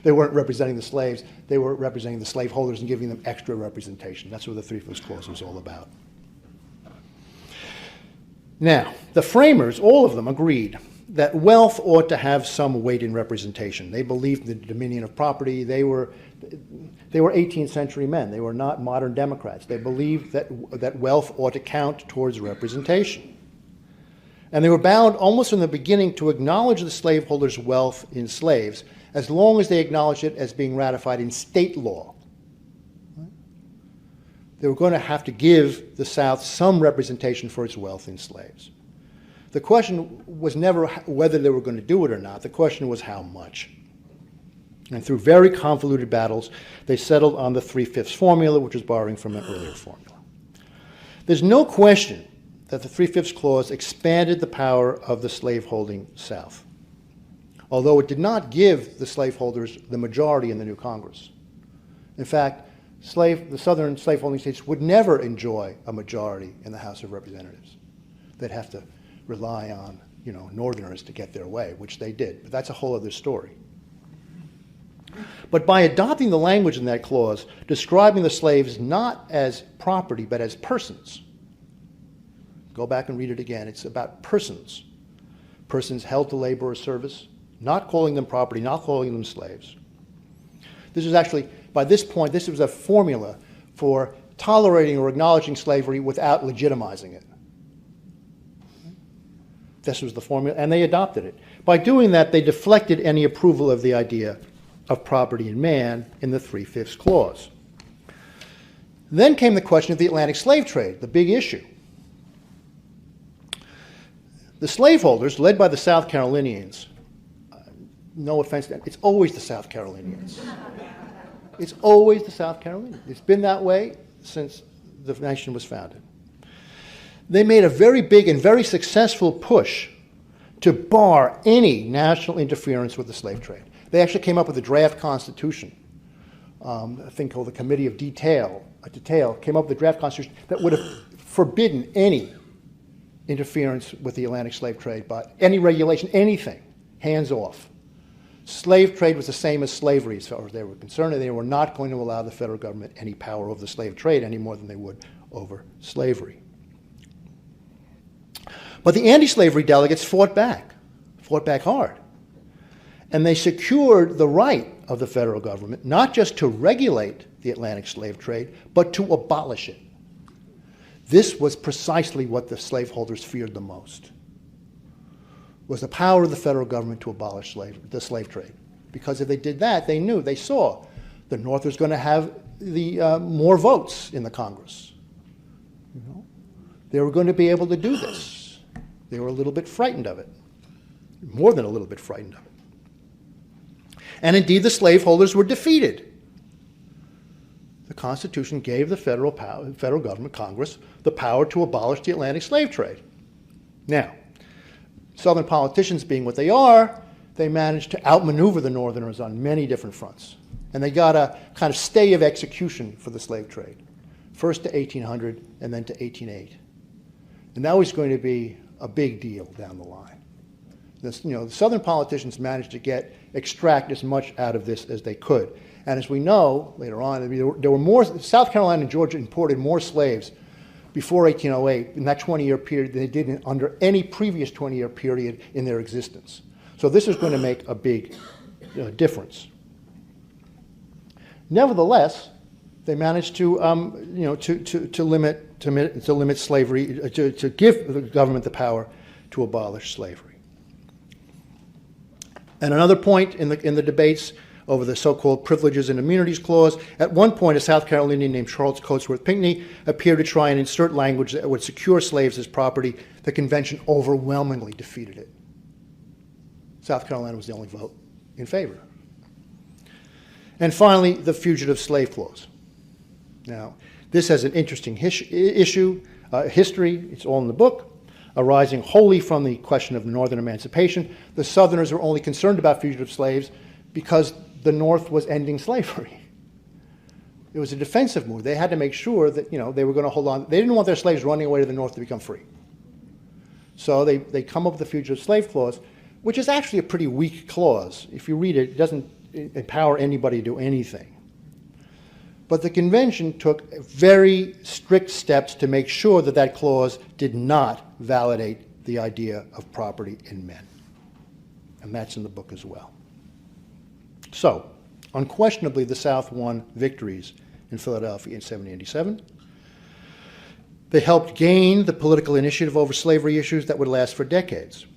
They weren't representing the slaves. They were representing the slaveholders and giving them extra representation. That's what the 3/5 clause was all about. Now, the framers, all of them, agreed that wealth ought to have some weight in representation. They believed in the dominion of property. They were 18th century men. They were not modern Democrats. They believed that wealth ought to count towards representation. And they were bound almost from the beginning to acknowledge the slaveholders' wealth in slaves as long as they acknowledged it as being ratified in state law. They were going to have to give the South some representation for its wealth in slaves. The question was never whether they were going to do it or not. The question was how much. And through very convoluted battles, they settled on the 3/5 formula, which was borrowing from an earlier formula. There's no question that the 3/5 clause expanded the power of the slaveholding South, although it did not give the slaveholders the majority in the new Congress. In fact, the southern slaveholding states would never enjoy a majority in the House of Representatives. They'd have to rely on, Northerners to get their way, which they did. But that's a whole other story. But by adopting the language in that clause, describing the slaves not as property, but as persons, go back and read it again, it's about persons. Persons held to labor or service, not calling them property, not calling them slaves. This was actually, by this point, this was a formula for tolerating or acknowledging slavery without legitimizing it. This was the formula, and they adopted it. By doing that, they deflected any approval of the idea of property in man in the 3/5 clause. Then came the question of the Atlantic slave trade, the big issue. The slaveholders, led by the South Carolinians, no offense to them, it's always the South Carolinians. It's always the South Carolinians. It's been that way since the nation was founded. They made a very big and very successful push to bar any national interference with the slave trade. They actually came up with a draft constitution, a thing called the Committee of Detail came up with a draft constitution that would have forbidden any interference with the Atlantic slave trade, but any regulation, anything, hands off. Slave trade was the same as slavery as far as they were concerned, and they were not going to allow the federal government any power over the slave trade any more than they would over slavery. But the anti-slavery delegates fought back hard. And they secured the right of the federal government, not just to regulate the Atlantic slave trade, but to abolish it. This was precisely what the slaveholders feared the most, was the power of the federal government to abolish the slave trade. Because if they did that, they saw the North was going to have more votes in the Congress. You know? They were going to be able to do this. They were a little bit frightened of it, more than a little bit frightened of it. And indeed, the slaveholders were defeated. The Constitution gave the federal government, Congress, the power to abolish the Atlantic slave trade. Now, Southern politicians being what they are, they managed to outmaneuver the Northerners on many different fronts. And they got a kind of stay of execution for the slave trade, first to 1800 and then to 1808. And that was going to be a big deal down the line. This, you know, the Southern politicians managed to extract as much out of this as they could. And as we know later on, I mean, there were more, South Carolina and Georgia imported more slaves before 1808 in that 20-year period than they did under any previous 20-year period in their existence. So this is going to make a big difference. Nevertheless, they managed to limit slavery, to give the government the power to abolish slavery. And another point in the debates over the so-called Privileges and Immunities Clause, at one point a South Carolinian named Charles Cotesworth Pinckney appeared to try and insert language that would secure slaves as property. The convention overwhelmingly defeated it. South Carolina was the only vote in favor. And finally, the Fugitive Slave Clause. Now, this has an interesting history, it's all in the book, arising wholly from the question of Northern emancipation. The Southerners were only concerned about fugitive slaves because the North was ending slavery. It was a defensive move. They had to make sure that, they were going to hold on. They didn't want their slaves running away to the North to become free. So they come up with the Fugitive Slave Clause, which is actually a pretty weak clause. If you read it, it doesn't empower anybody to do anything. But the convention took very strict steps to make sure that that clause did not validate the idea of property in men. And that's in the book as well. So, unquestionably, the South won victories in Philadelphia in 1787. They helped gain the political initiative over slavery issues that would last for decades.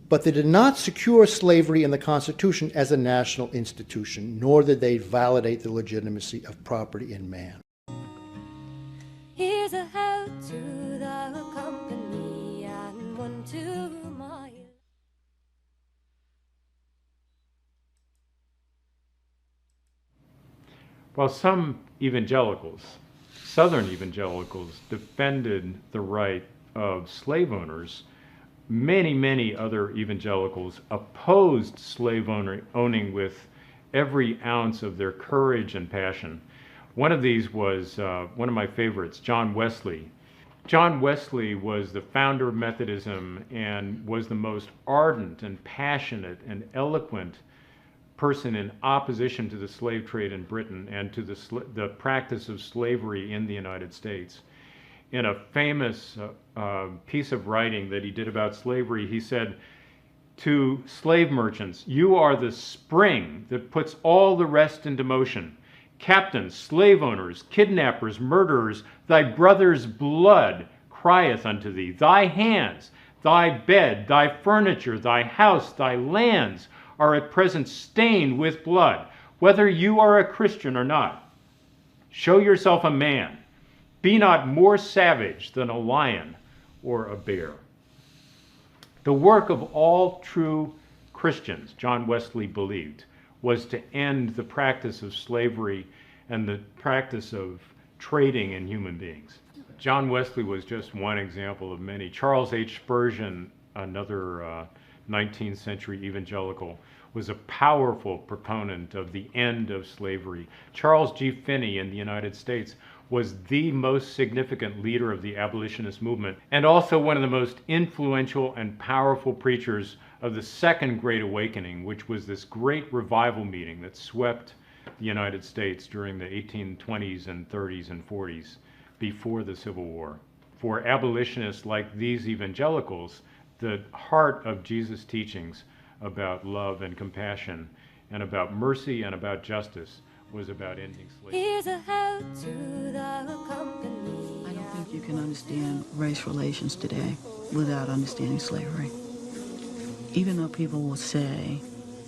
But they did not secure slavery in the Constitution as a national institution, nor did they validate the legitimacy of property in man. Here's a health to the company and one to my... While some evangelicals, Southern evangelicals, defended the right of slave owners, many other evangelicals opposed slave owning with every ounce of their courage and passion. One of these was one of my favorites, John Wesley. John Wesley was the founder of Methodism and was the most ardent and passionate and eloquent person in opposition to the slave trade in Britain and to the practice of slavery in the United States. In a famous piece of writing that he did about slavery, he said to slave merchants, "You are the spring that puts all the rest into motion. Captains, slave owners, kidnappers, murderers, thy brother's blood crieth unto thee. Thy hands, thy bed, thy furniture, thy house, thy lands are at present stained with blood, whether you are a Christian or not. Show yourself a man. Be not more savage than a lion or a bear." The work of all true Christians, John Wesley believed, was to end the practice of slavery and the practice of trading in human beings. John Wesley was just one example of many. Charles H. Spurgeon, another 19th century evangelical, was a powerful proponent of the end of slavery. Charles G. Finney in the United States was the most significant leader of the abolitionist movement and also one of the most influential and powerful preachers of the Second Great Awakening, which was this great revival meeting that swept the United States during the 1820s and 30s and 40s before the Civil War. For abolitionists like these evangelicals, the heart of Jesus' teachings about love and compassion and about mercy and about justice was about ending slavery. I don't think you can understand race relations today without understanding slavery. Even though people will say,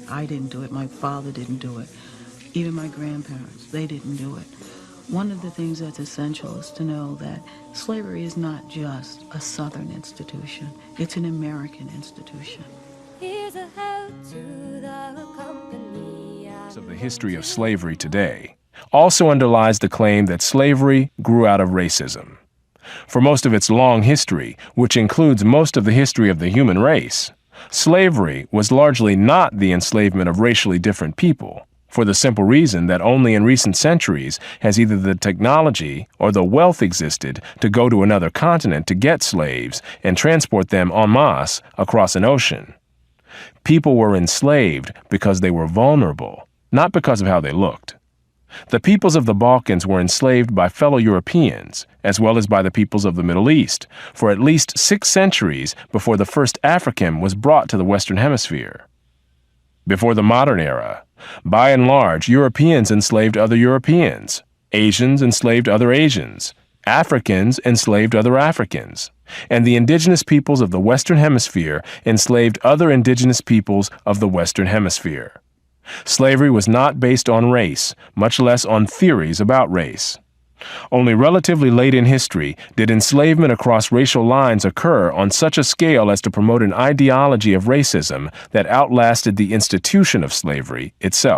I didn't do it, my father didn't do it, even my grandparents, they didn't do it. One of the things that's essential is to know that slavery is not just a Southern institution, it's an American institution. Of the history of slavery today also underlies the claim that slavery grew out of racism. For most of its long history, which includes most of the history of the human race, slavery was largely not the enslavement of racially different people, for the simple reason that only in recent centuries has either the technology or the wealth existed to go to another continent to get slaves and transport them en masse across an ocean. People were enslaved because they were vulnerable, not because of how they looked. The peoples of the Balkans were enslaved by fellow Europeans, as well as by the peoples of the Middle East, for at least 6 centuries before the first African was brought to the Western Hemisphere. Before the modern era, by and large, Europeans enslaved other Europeans, Asians enslaved other Asians, Africans enslaved other Africans, and the indigenous peoples of the Western Hemisphere enslaved other indigenous peoples of the Western Hemisphere. Slavery was not based on race, much less on theories about race. Only relatively late in history did enslavement across racial lines occur on such a scale as to promote an ideology of racism that outlasted the institution of slavery itself.